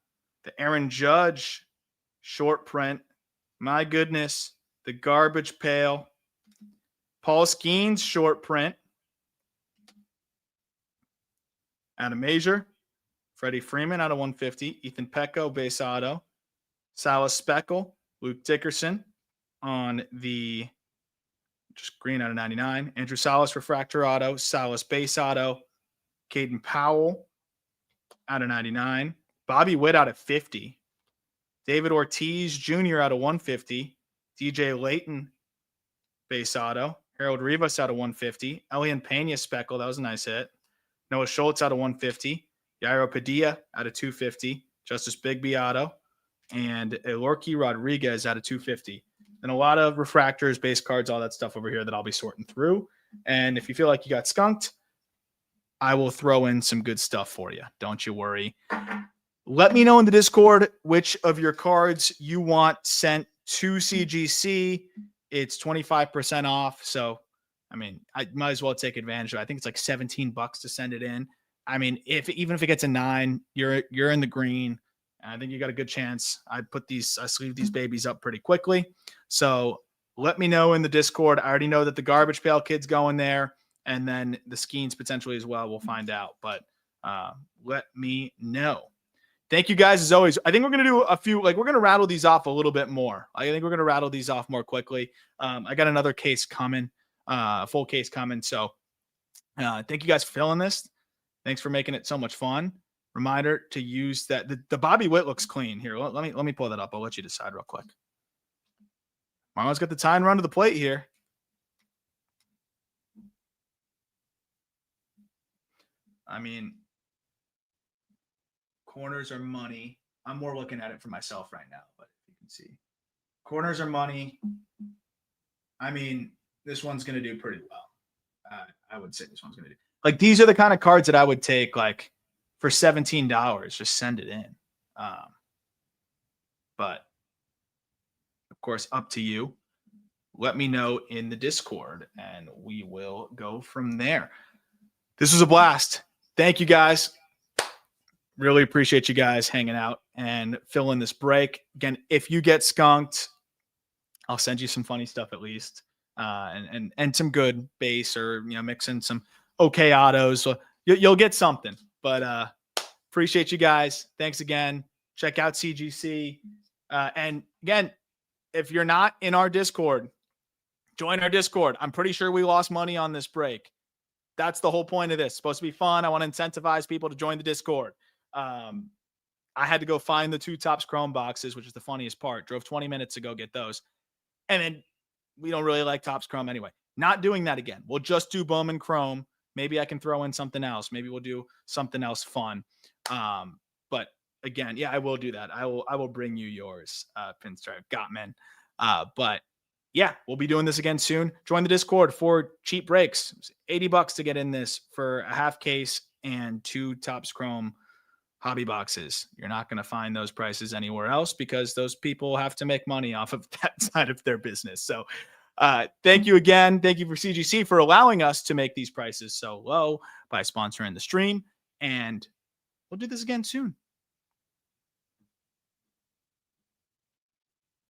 The Aaron Judge short print. My goodness. The garbage pail. Paul Skeens short print. Adam Major. Freddie Freeman out of 150. Ethan Pecco base auto. Salas Speckle. Luke Dickerson on the just green out of 99. Andrew Salas refractor auto. Salas base auto. Caden Powell out of 99. Bobby Witt out of 50. David Ortiz Jr. out of 150. DJ Layton base auto. Harold Rivas out of 150. Elian Pena Speckle. That was a nice hit. Noah Schultz out of 150. Yairo Padilla out of 250. Justice Bigby auto. And Elorki Rodriguez out of 250. And a lot of refractors, base cards, all that stuff over here that I'll be sorting through. And if you feel like you got skunked, I will throw in some good stuff for you. Don't you worry. Let me know in the Discord which of your cards you want sent to CGC. It's 25% off. So, I mean, I might as well take advantage of it. I think it's like $17 to send it in. I mean, even if it gets a 9, you're in the green. I think you got a good chance. I sleeve these babies up pretty quickly. So let me know in the Discord. I already know that the garbage pail kid's going there, and then the Skeens potentially as well. We'll find out. But let me know. Thank you guys as always. I think we're going to do a few, like we're going to rattle these off a little bit more. I think we're going to rattle these off more quickly. I got another case coming, full case coming. So thank you guys for filling this. Thanks for making it so much fun. Reminder to use that. The Bobby Witt looks clean here. Let me pull that up. I'll let you decide real quick. Marlon's got the tie and run to the plate here. I mean, corners are money. I'm more looking at it for myself right now, but you can see corners are money. I mean, this one's going to do pretty well. I would say this one's going to do. Like, these are the kind of cards that I would take, like, for $17. Just send it in. But, of course, up to you. Let me know in the Discord, and we will go from there. This was a blast. Thank you, guys. Really appreciate you guys hanging out and filling this break. Again, if you get skunked, I'll send you some funny stuff at least, and some good base, or mix in some okay autos. So you'll get something. But appreciate you guys. Thanks again. Check out CGC. And again, if you're not in our Discord, join our Discord. I'm pretty sure we lost money on this break. That's the whole point of this. It's supposed to be fun. I want to incentivize people to join the Discord. I had to go find the 2 Topps Chrome boxes, which is the funniest part. Drove 20 minutes to go get those. And then we don't really like Topps Chrome anyway. Not doing that again. We'll just do Bowman Chrome. Maybe I can throw in something else. Maybe we'll do something else fun. But again, yeah, I will do that. I will bring you yours, Pinstripe Gottman. But yeah, we'll be doing this again soon. Join the Discord for cheap breaks. $80 to get in this for a half case and 2 Topps Chrome hobby boxes. You're not going to find those prices anywhere else because those people have to make money off of that side of their business. So thank you again. Thank you for CGC for allowing us to make these prices so low by sponsoring the stream. And we'll do this again soon.